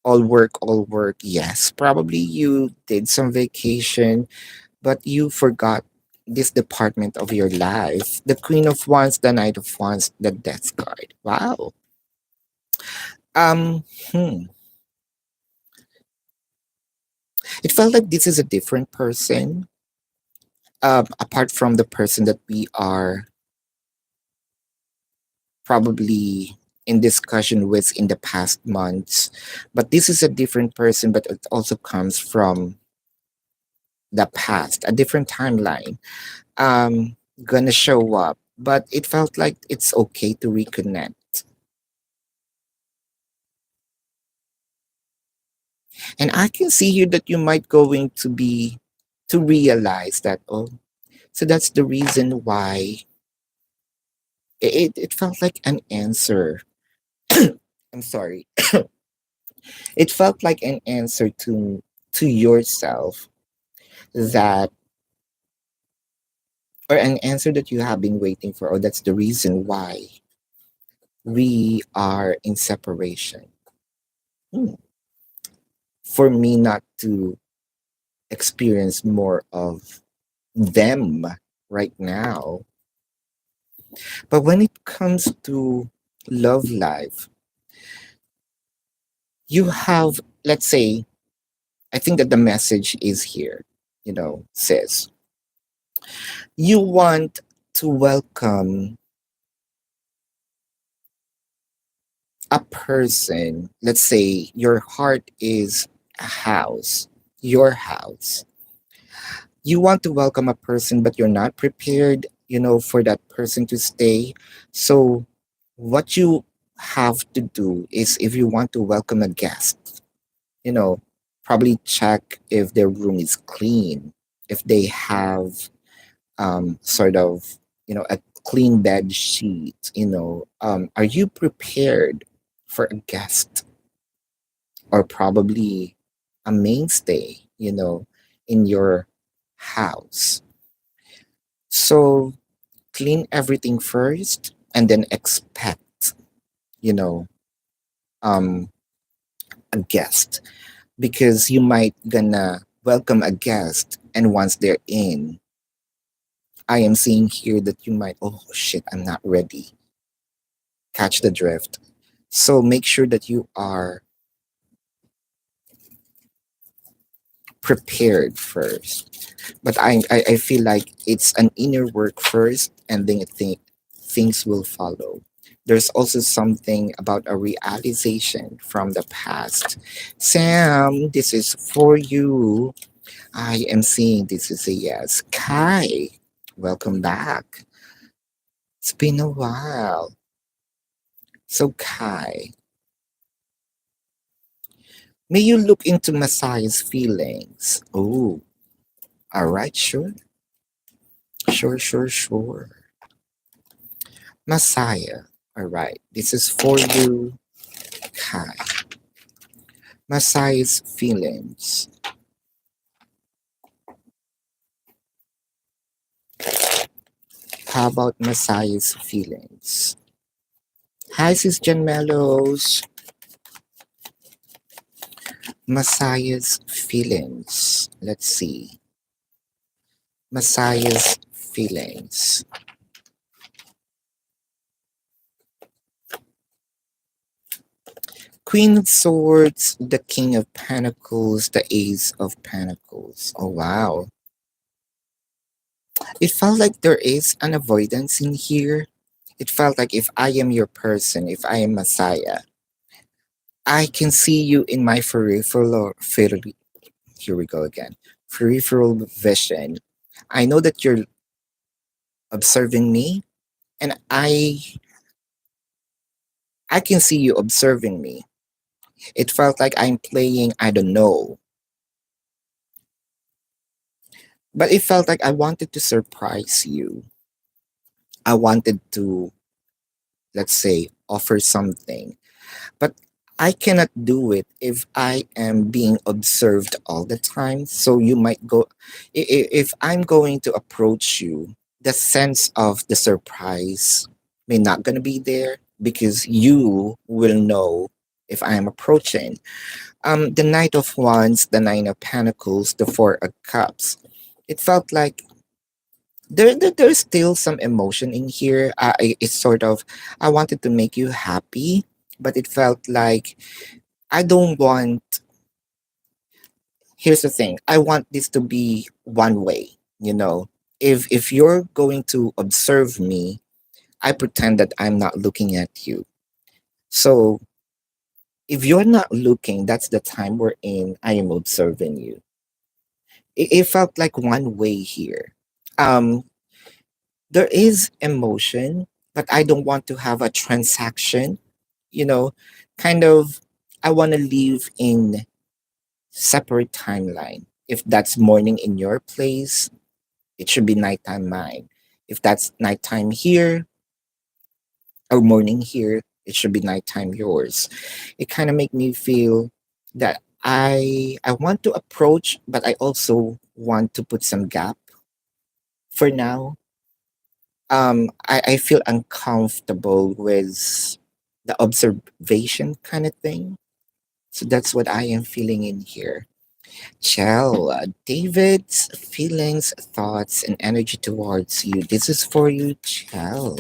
All work. Yes, probably you did some vacation, but you forgot this department of your life. The Queen of Wands, the Knight of Wands, the Death card. Wow. Um, hmm. It felt like this is a different person, apart from the person that we are probably in discussion with in the past months. But this is a different person, but it also comes from the past, a different timeline. Gonna show up, but it felt like it's okay to reconnect. And I can see here that you might going to be to realize that, oh, so that's the reason why it felt like an answer. I'm sorry. It felt like an answer to yourself, that, or an answer that you have been waiting for, or that's the reason why we are in separation. Hmm. For me not to experience more of them right now. But when it comes to love life, you have, let's say, I think that the message is here, says you want to welcome a person. Let's say your heart is a house, your house. You want to welcome a person, but you're not prepared, for that person to stay. So, what you have to do is, if you want to welcome a guest, you know, probably check if their room is clean, if they have sort of, a clean bed sheet, are you prepared for a guest, or probably a mainstay, in your house? So clean everything first and then expect, you know, um, a guest, because you might gonna welcome a guest, and once they're in, I am seeing here that you might, oh shit, I'm not ready. Catch the drift. So make sure that you are prepared first. But I feel like it's an inner work first, and then I think things will follow. There's also something about a realization from the past. Sam, this is for you. I am seeing this is a yes. Kai, welcome back. It's been a while. So, Kai, may you look into Messiah's feelings. Oh, all right, sure. Sure, sure, sure. Messiah. All right, this is for you, Kai. Messiah's feelings. How about Messiah's feelings? Hi, Sis Jan Mellows. Messiah's feelings. Let's see. Messiah's feelings. Queen of Swords, the King of Pentacles, the Ace of Pentacles. Oh, wow. It felt like there is an avoidance in here. It felt like if I am your person, if I am Messiah, I can see you in my here we go again. Peripheral vision. I know that you're observing me, and I can see you observing me. It felt like I'm playing I don't know, but it felt like I wanted to surprise you. I wanted to, let's say, offer something, but I cannot do it if I am being observed all the time. So you might go, if I'm going to approach you, the sense of the surprise may not gonna be there because you will know if I am approaching. The Knight of Wands, the Nine of Pentacles, the Four of Cups. It felt like there's still some emotion in here. It's sort of I wanted to make you happy, but it felt like I don't want. Here's the thing: I want this to be one way. You know, if you're going to observe me, I pretend that I'm not looking at you. So if you're not looking, that's the time we're in. I am observing you. It felt like one way here. Um, there is emotion, but I don't want to have a transaction, you know, kind of I want to live in separate timeline. If that's morning in your place, it should be nighttime mine. If that's nighttime here or morning here, it should be nighttime yours. It kind of make me feel that I want to approach, but I also want to put some gap for now. I feel uncomfortable with the observation kind of thing. So that's what I am feeling in here. Chell, David's feelings, thoughts, and energy towards you. This is for you, Chell.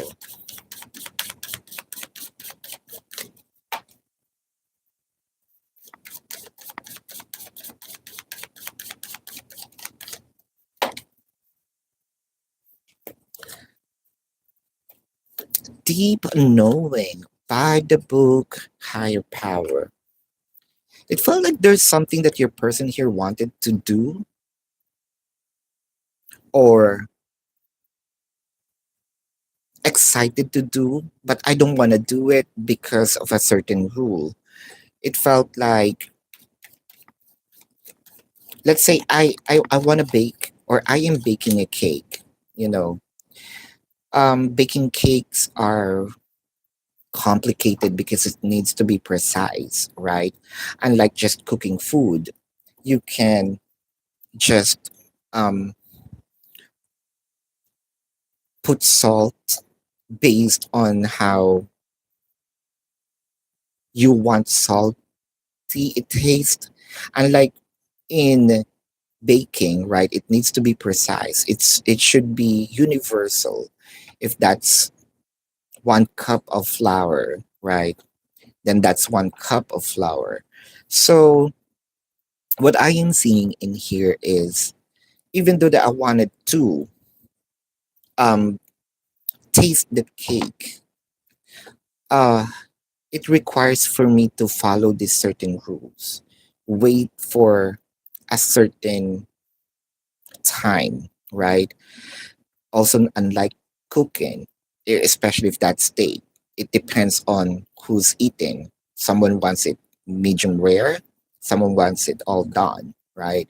Deep knowing by the book, higher power. It felt like there's something that your person here wanted to do or excited to do, but I don't want to do it because of a certain rule. It felt like, let's say I want to bake or I am baking a cake, you know. Baking cakes are complicated because it needs to be precise, right? Unlike just cooking food, you can just um, put salt based on how you want salty it tastes. Unlike in baking, right? It needs to be precise. It should be universal. If that's 1 cup of flour, right? Then that's 1 cup of flour. So what I am seeing in here is even though that I wanted to um taste the cake, uh it requires for me to follow these certain rules. Wait for a certain time, right? Also, unlike cooking, especially if that's steak, it depends on who's eating. Someone wants it medium rare, someone wants it all done, right?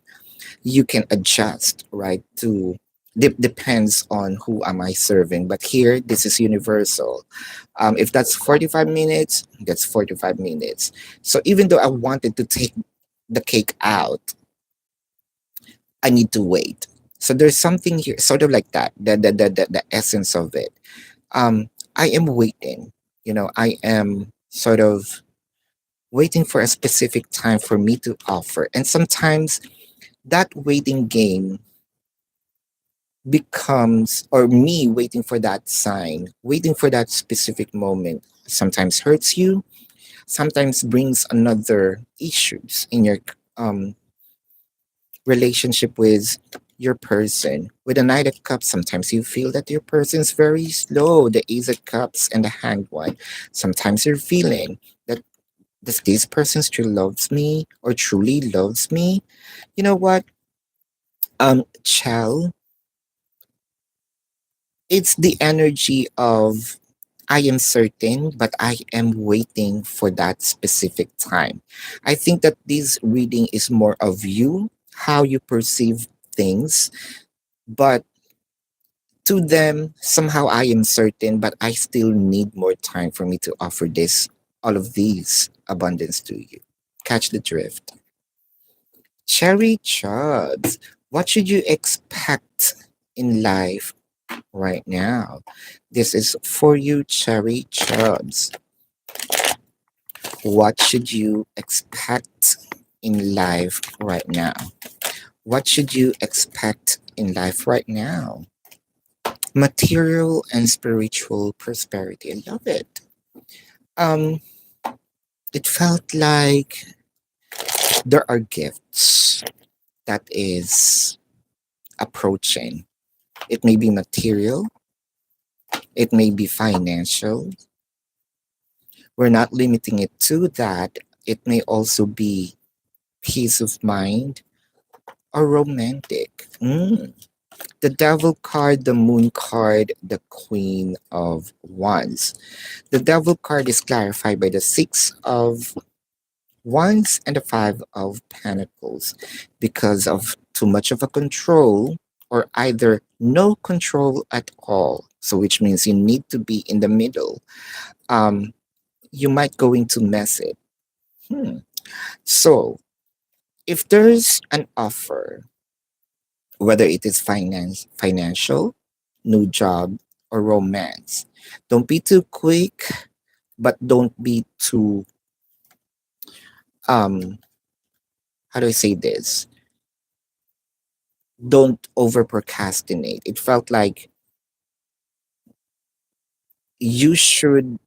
You can adjust, right? To depends on who am I serving. But here, this is universal. If that's 45 minutes, that's 45 minutes. So even though I wanted to take the cake out, I need to wait. So there's something here, sort of like that, the essence of it. I am waiting. I am sort of waiting for a specific time for me to offer. And sometimes that waiting game becomes, or me waiting for that sign, waiting for that specific moment, sometimes hurts you, sometimes brings another issues in your um relationship with your person. With a Knight of Cups, sometimes you feel that your person is very slow. The Ace of Cups and the Hanged One. Sometimes you're feeling that, does this person still loves me or truly loves me? You know what, Chell, it's the energy of, I am certain, but I am waiting for that specific time. I think that this reading is more of you, how you perceive things, but to them, somehow I am certain, but I still need more time for me to offer this, all of these abundance to you. Catch the drift. Cherry Chuds, what should you expect in life right now? This is for you, Cherry Chuds. What should you expect in life right now? What should you expect in life right now? Material and spiritual prosperity. I love it. Um, it felt like there are gifts that is approaching. It may be material, it may be financial. We're not limiting it to that. It may also be peace of mind or romantic. The devil card, the moon card, the queen of wands. The devil card is clarified by the six of wands and the five of pentacles because of too much of a control or either no control at all. So which means you need to be in the middle. Um, you might going to mess it. Hmm. So if there's an offer, whether it is financial, new job, or romance, don't be too quick, but don't be too um how do I say this? Don't over procrastinate. It felt like you should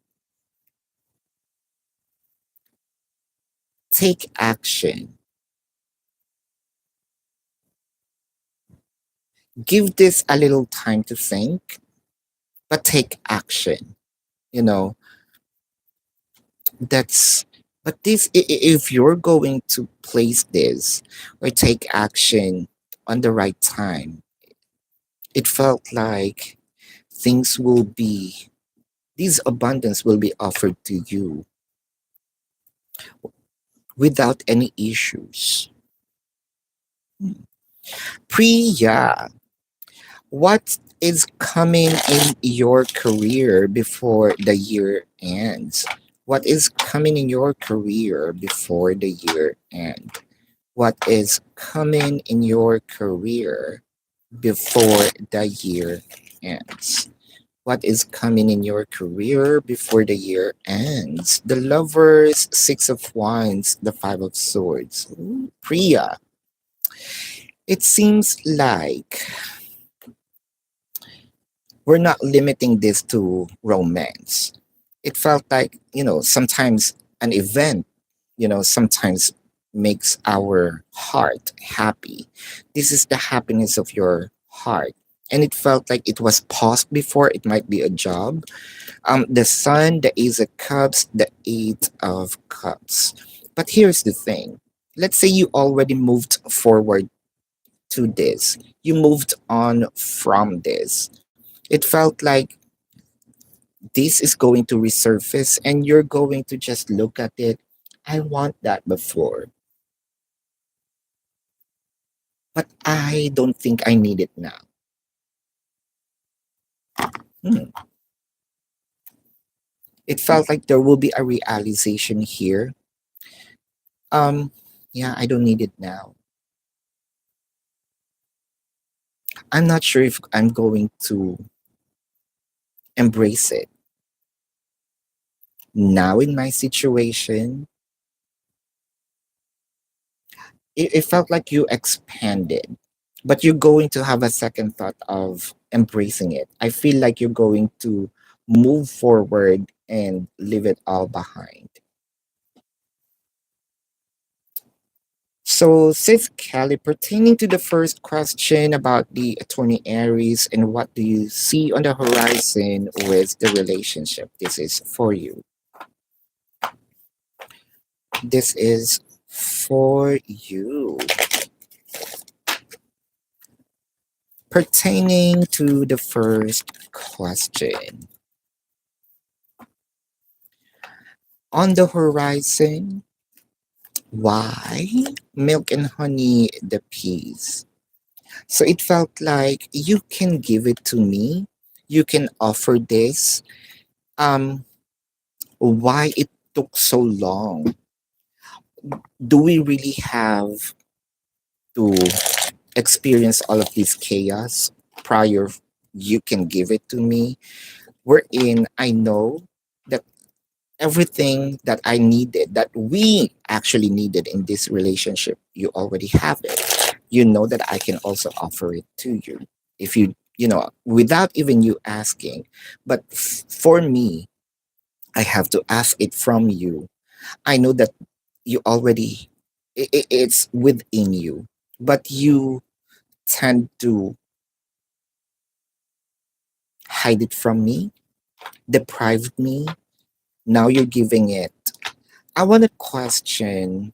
take action. Give this a little time to think, but take action. You know, that's but this if you're going to place this or take action on the right time, it felt like things will be this abundance will be offered to you without any issues. Priya, what is coming in your career before the year ends? What is coming in your career before the year ends? What is coming in your career before the year ends? What is coming in your career before the year ends? The Lovers, Six of Wands, the Five of Swords. Ooh, Priya, it seems like we're not limiting this to romance. It felt like, sometimes an event, sometimes makes our heart happy. This is the happiness of your heart. And it felt like it was paused before. It might be a job. The Sun, the Ace of Cups, the Eight of Cups. But here's the thing. Let's say you already moved forward to this. You moved on from this. It felt like this is going to resurface and you're going to just look at it. I want that before, but I don't think I need it now. Hmm. It felt like there will be a realization here. Um, yeah, I don't need it now. I'm not sure if I'm going to embrace it. Now in my situation, it felt like you expanded. but you're going to have a second thought of embracing it. I feel like you're going to move forward and leave it all behind. So, Sis Kelly, pertaining to the first question about the attorney Aries and what do you see on the horizon with the relationship, this is for you. This is for you. Pertaining to the first question, on the horizon, why milk and honey the peas? So it felt like you can give it to me. You can offer this. Um, why it took so long? Do we really have to experience all of this chaos prior you can give it to me? Wherein I know that everything that I needed, that we actually needed in this relationship, you already have it. You know that I can also offer it to you if you, without even you asking. But for me, I have to ask it from you. I know that you already, it's within you, but you tend to hide it from me, deprive me. Now you're giving it. I want to question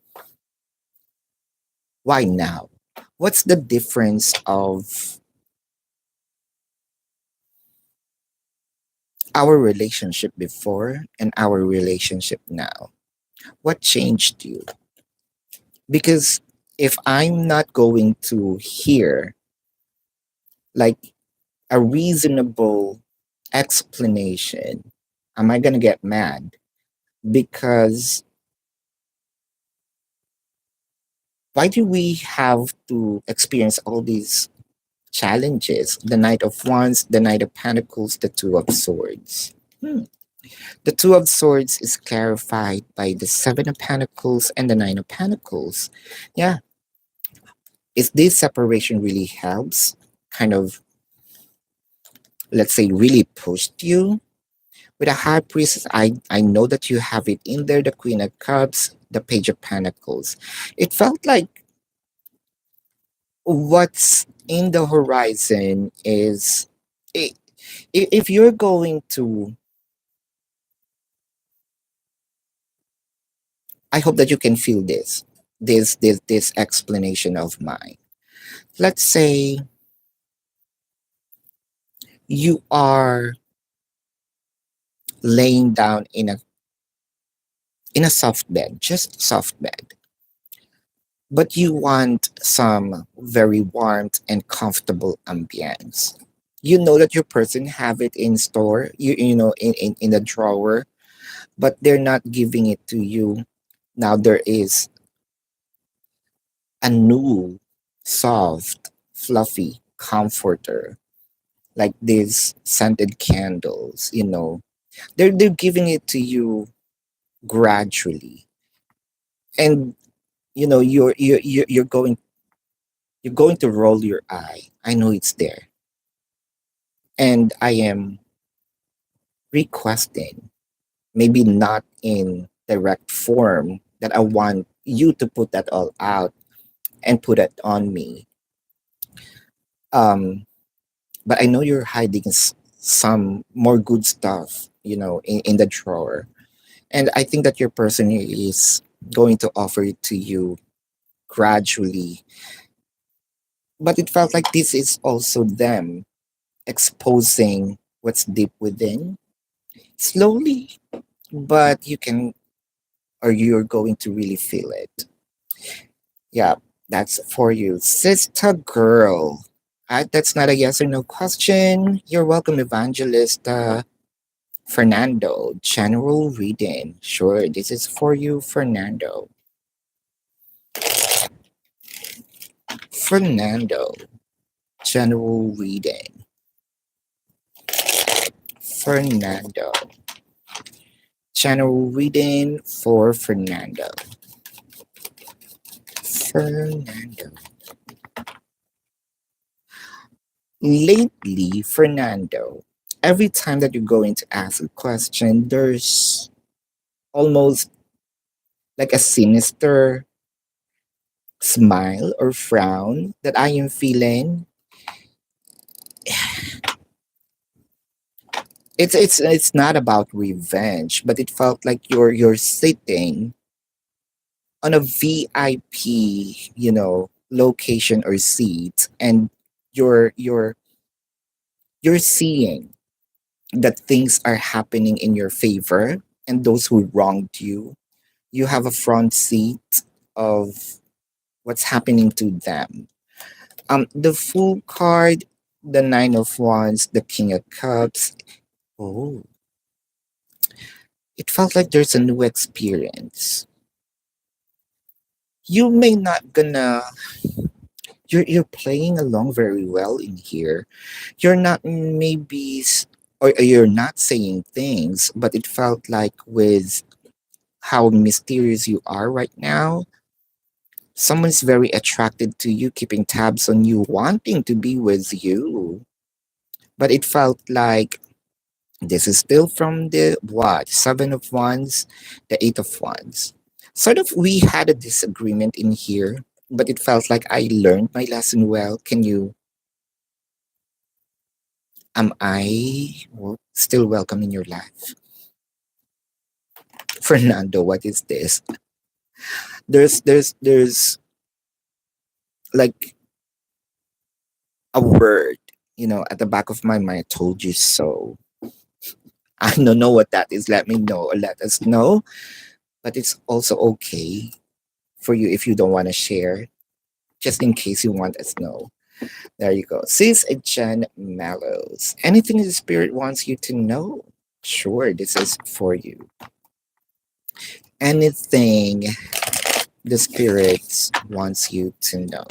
why now? What's the difference of our relationship before and our relationship now? What changed you? Because if I'm not going to hear like a reasonable explanation, am I going to get mad? Because why do we have to experience all these challenges? The Knight of Wands, the Knight of Pentacles, the Two of Swords. The Two of Swords is clarified by the Seven of Pentacles and the Nine of Pentacles. Yeah, if this separation really helps, kind of, let's say, really pushed you, with a High Priestess, I know that you have it in there, the Queen of Cups, the Page of Pentacles. It felt like what's in the horizon is, i- if you're going to, I hope that you can feel this explanation of mine. Let's say you are laying down in a soft bed, just soft bed, but you want some very warmth and comfortable ambience. You know that your person have it in store, you know in the drawer, but they're not giving it to you. Now there is a new soft, fluffy comforter, like these scented candles. They're giving it to you gradually, and you're going to roll your eye. I know it's there, and I am requesting, maybe not in direct form, that I want you to put that all out and put it on me. um but I know you're hiding some more good stuff, in the drawer. And I think that your person is going to offer it to you gradually. But it felt like this is also them exposing what's deep within slowly, but you can, or you're going to really feel it. Yeah, that's for you. Sister girl. That's not a yes or no question. You're welcome, Evangelist Fernando. General reading. Sure, this is for you, Fernando. Fernando. General reading. Fernando. General reading for Fernando. Fernando. Lately, Fernando, every time that you're going to ask a question, there's almost like a sinister smile or frown that I am feeling. It's not about revenge, but it felt like you're sitting on a VIP, location or seat, and you're you're seeing that things are happening in your favor, and those who wronged you have a front seat of what's happening to them. The Fool card, the Nine of Wands, the King of Cups. Oh, it felt like there's a new experience. You may not gonna you're playing along very well in here. You're not maybe or you're not saying things, but it felt like with how mysterious you are right now, someone's very attracted to you, keeping tabs on you, wanting to be with you. But it felt like this is still from the what? Seven of Wands, the Eight of Wands. Sort of, we had a disagreement in here, but it felt like I learned my lesson well. Am I still welcome in your life? Fernando, what is this? There's like a word, at the back of my mind, I told you so. I don't know what that is. Let me know or let us know. But it's also okay for you if you don't want to share, just in case you want us to know. There you go. Sis Jen Mallows. Anything the spirit wants you to know? Sure, this is for you. Anything the spirits wants you to know.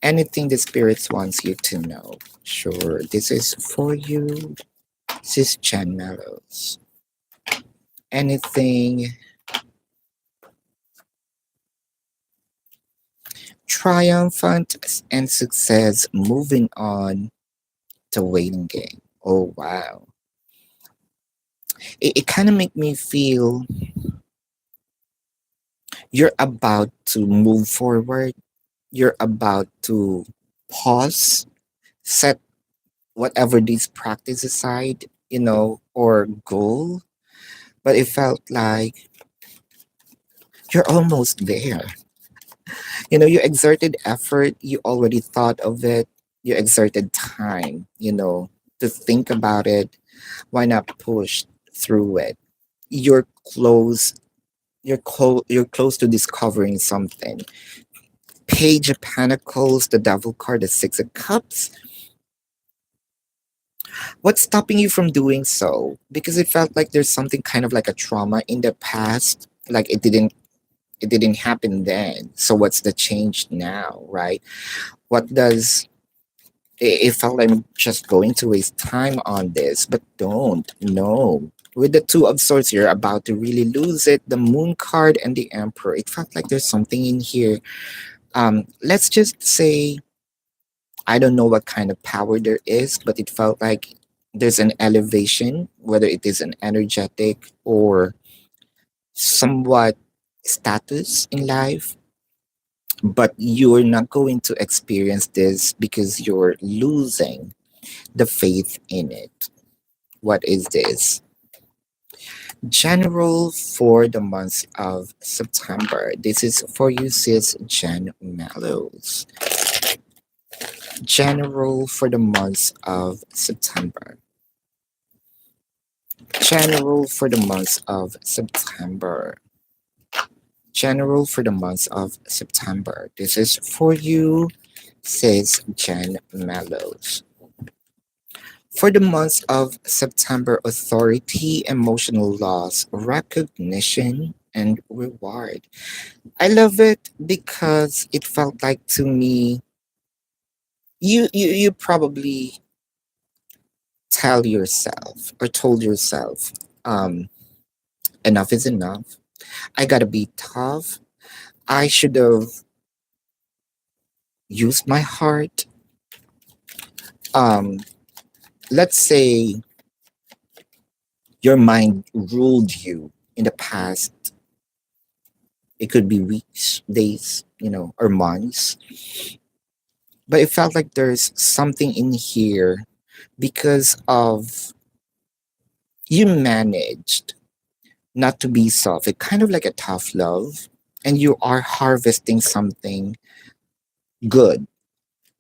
Anything the spirits wants you to know. Sure, this is for you. Sis Jen Mallows. Anything triumphant and success, moving on to waiting game. Oh wow. It kind of make me feel you're about to move forward. You're about to pause, set whatever these practice aside, or goal. But it felt like you're almost there. You exerted effort, you already thought of it, you exerted time, to think about it. Why not push through it? You're close, you're close to discovering something. Page of Pentacles, the Devil card, the Six of Cups. What's stopping you from doing so? Because it felt like there's something kind of like a trauma in the past, like it didn't happen then. So what's the change now, right? What does it felt like I'm just going to waste time on this, but don't. No. With the Two of Swords, you're about to really lose it. The Moon card and the Emperor. It felt like there's something in here. Let's just say I don't know what kind of power there is, but it felt like there's an elevation, whether it is an energetic or somewhat status in life, but you're not going to experience this because you're losing the faith in it. What is this? General for the month of September. This is for you, sis Jen Mallows. General for the month of September. General for the month of September. General for the month of September. This is for you, says Jen Mallows. For the month of September, authority, emotional loss, recognition, and reward. I love it because it felt like to me, you probably tell yourself or told yourself, um, enough is enough. I gotta be tough. I should have used my heart. Um, let's say your mind ruled you in the past. It could be weeks, days, or months. But it felt like there's something in here because of you managed not to be soft. It kind of like a tough love, and you are harvesting something good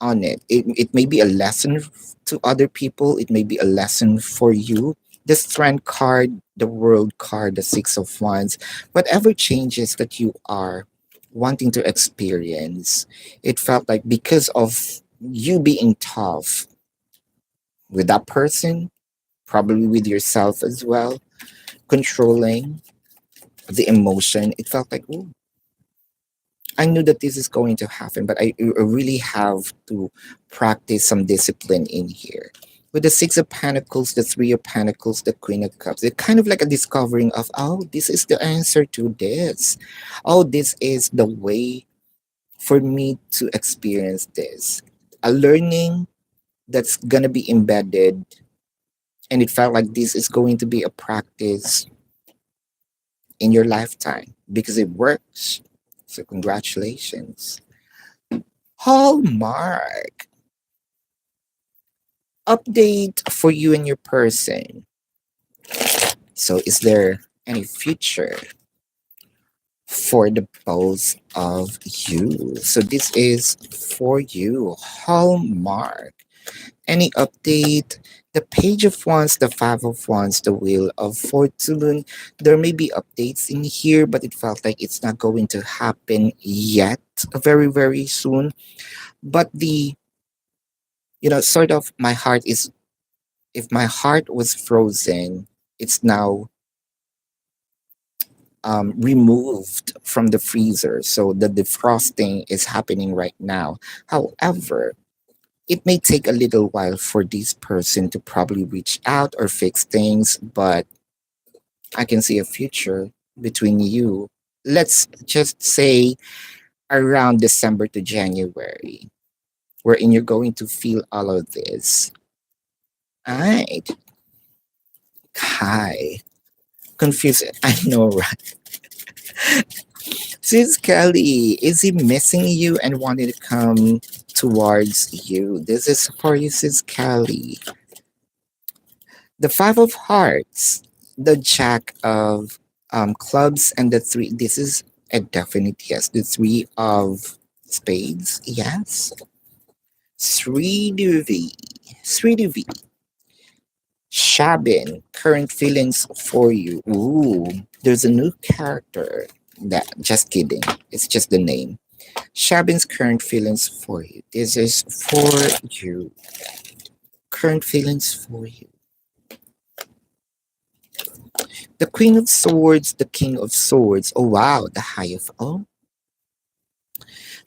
on it. It may be a lesson to other people, it may be a lesson for you. The strength card, the world card, the six of wands, whatever changes that you are wanting to experience, it felt like because of you being tough with that person, probably with yourself as well, controlling the emotion, it felt like, oh, I knew that this is going to happen, but I really have to practice some discipline in here. With the Six of Pentacles, the Three of Pentacles, the Queen of Cups, it's kind of like a discovering of, oh, this is the answer to this. Oh, this is the way for me to experience this. A learning that's going to be embedded, and it felt like this is going to be a practice in your lifetime because it works. So, congratulations. Hallmark update for you and your person. So, is there any future for the both of you? So, this is for you, Hallmark. Any update? The Page of Wands, the Five of Wands, the Wheel of Fortune. There may be updates in here, but it felt like it's not going to happen yet, very, very soon. But sort of my heart is, if my heart was frozen, it's now removed from the freezer. So the defrosting is happening right now. However, it may take a little while for this person to probably reach out or fix things, but I can see a future between you. Let's just say around December to January, wherein you're going to feel all of this. All right. Hi. Confused. I know, right? Sis Kelly, is he missing you and wanting to come towards you? This is for you, Sis Kelly. The Five of Hearts, the Jack of clubs, and the three. This is a definite yes. The Three of Spades, yes. Sridevi, Sridevi, Shabin, current feelings for you. Ooh, there's a new character. That just kidding. It's just the name. Shabin's current feelings for you. This is for you. Current feelings for you. The Queen of Swords, the King of Swords. Oh wow, the High of Oh.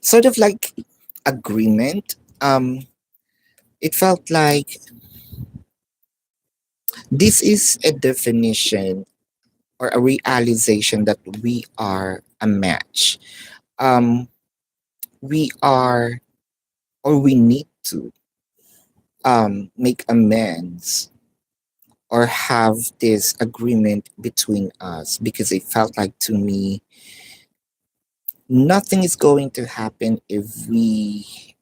Sort of like agreement. It felt like this is a definition or a realization that we are a match. Um, we are, or we need to make amends or have this agreement between us, because it felt like to me nothing is going to happen if we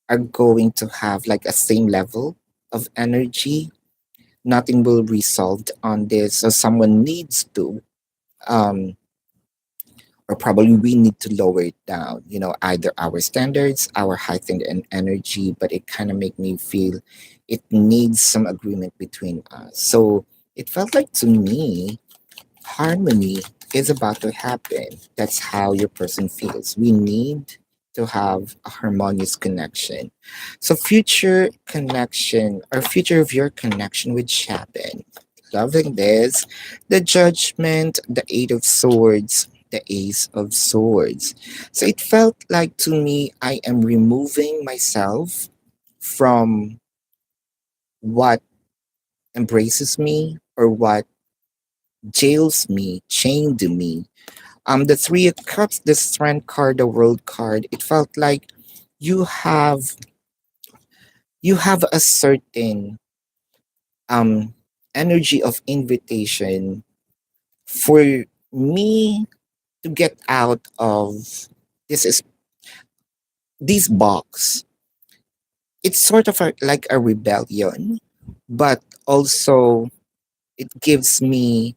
are going to have like a same level of energy. Nothing will resolve on this, so someone needs to um or probably we need to lower it down, either our standards, our height and energy, but it kind of make me feel it needs some agreement between us. So it felt like to me harmony is about to happen. That's how your person feels. We need to have a harmonious connection. So future connection or future of your connection with Chapin. Loving this. The Judgment, the Eight of Swords, the Ace of Swords. So it felt like to me I am removing myself from what embraces me or what jails me, chained me. The Three of Cups, the Strength card, the World card, it felt like you have You have a certain um energy of invitation for me to get out of this is this box. It's sort of like a rebellion, but also it gives me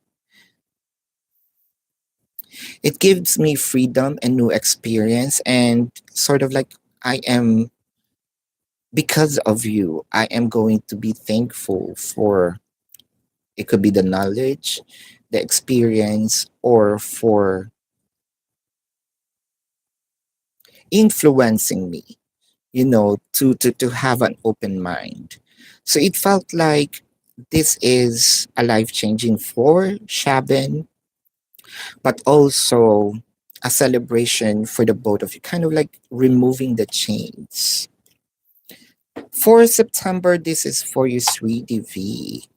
it gives me freedom and new experience, and sort of like I am because of you, I am going to be thankful for it could be the knowledge, the experience, or for influencing me, to have an open mind. So it felt like this is a life changing for Shaban, but also a celebration for the both of you, kind of like removing the chains. For September, this is for you, Sweetie V.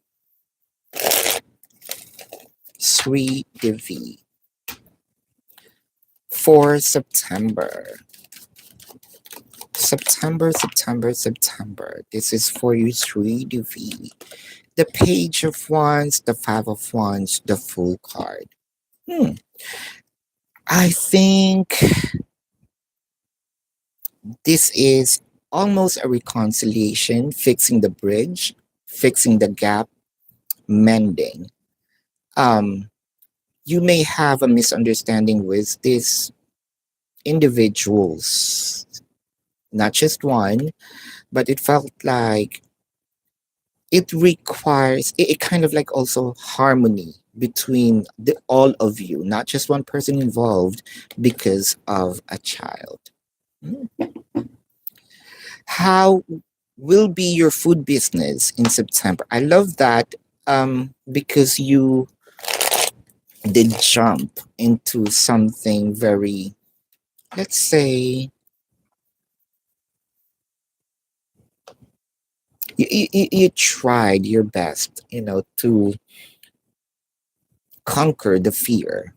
Sweetie V. For September. September. This is for you, Sweetie V. The Page of Wands, the Five of Wands, the Full card. Hmm. I think this is almost a reconciliation, fixing the bridge, fixing the gap, mending. Um, you may have a misunderstanding with these individuals, not just one, but it felt like it kind of like also harmony between the all of you, not just one person involved because of a child. Hmm. How will be your food business in September? I love that because you did jump into something very, let's say, you tried your best, to conquer the fear.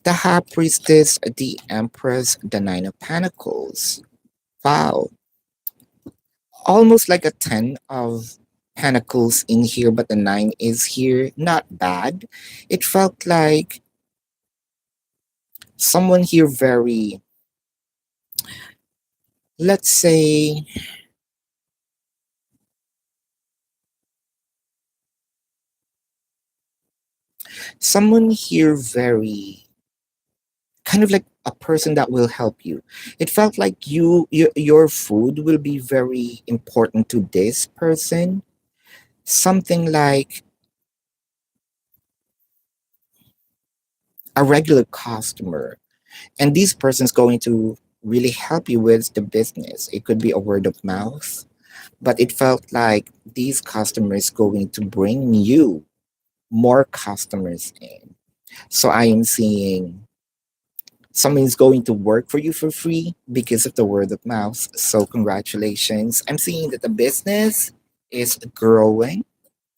The High Priestess, the Empress, the Nine of Pentacles. Wow. Almost like a 10 of Pentacles in here, but the 9 is here. Not bad. It felt like someone here very, let's say, someone here very kind of like a person that will help you. It felt like your food will be very important to this person. Something like a regular customer, and this person's going to really help you with the business. It could be a word of mouth, but it felt like these customers going to bring you more customers in. So I am seeing someone's going to work for you for free because of the word of mouth. So congratulations. I'm seeing that the business is growing.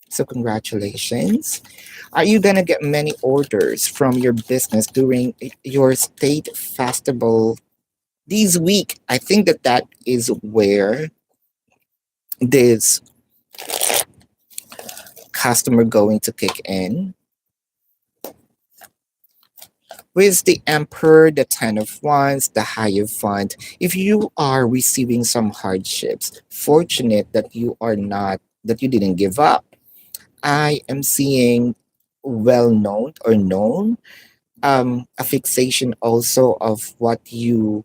So congratulations. Are you gonna get many orders from your business during your state festival this week? I think that is where this customer going to kick in. With the Emperor, the Ten of Wands, the Hierophant, if you are receiving some hardships, fortunate that that you didn't give up. I am seeing well known or known, a fixation also of what you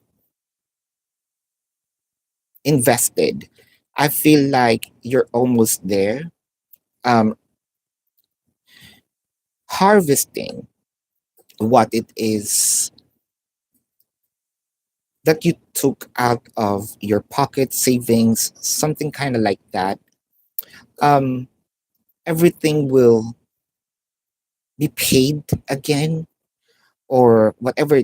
invested. I feel like you're almost there, um, harvesting what it is that you took out of your pocket savings, something kind of like that. Um, everything will be paid again, or whatever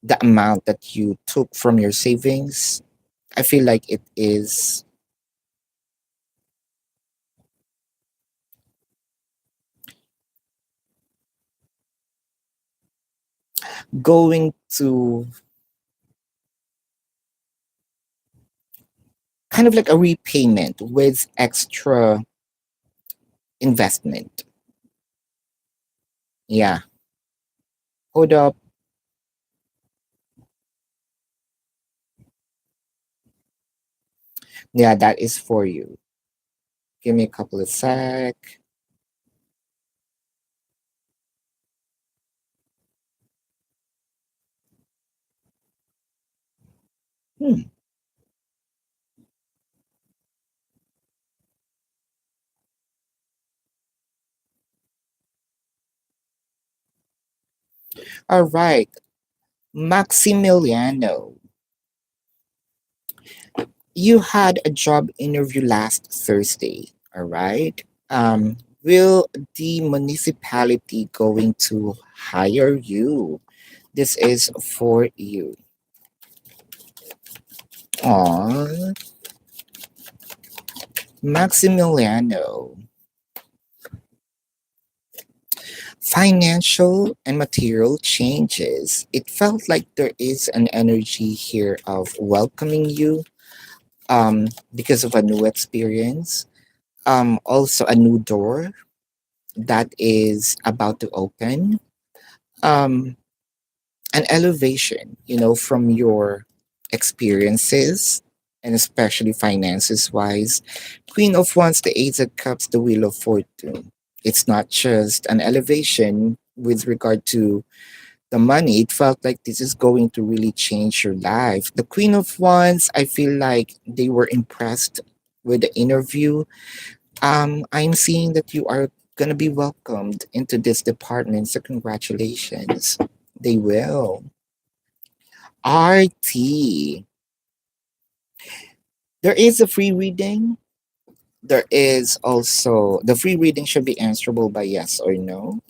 the amount that you took from your savings. I feel like it is going to kind of like a repayment with extra investment. Yeah. Hold up. Yeah, that is for you. Give me a couple of sec. Hmm. All right. Maximiliano, you had a job interview last Thursday. All right. Will the municipality going to hire you? This is for you. Aw, Maximiliano. Financial and material changes. It felt like there is an energy here of welcoming you because of a new experience. Also a new door that is about to open. Um, an elevation, from your experiences and especially finances wise. Queen of Wands, the Ace of Cups, the Wheel of Fortune. It's not just an elevation with regard to the money. It felt like this is going to really change your life. The Queen of Wands, I feel like they were impressed with the interview. I'm seeing that you are gonna be welcomed into this department, so congratulations. They will. RT. There is a free reading. There is also the free reading should be answerable by yes or no.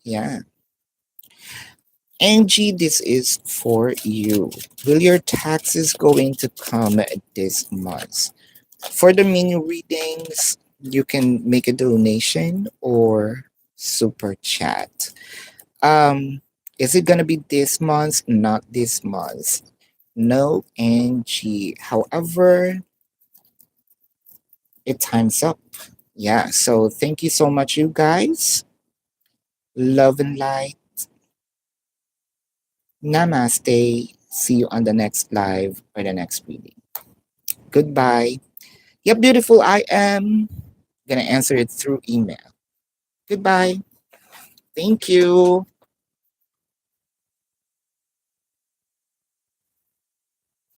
Yeah. Angie, this is for you. Will your taxes going to come this month? For the mini readings, you can make a donation or super chat. Um, is it gonna be this month? Not this month. No, Angie. However, it time's up. Yeah. So thank you so much, you guys. Love and light. Namaste. See you on the next live or the next reading. Goodbye. Yep, beautiful. I am gonna answer it through email. Goodbye. Thank you.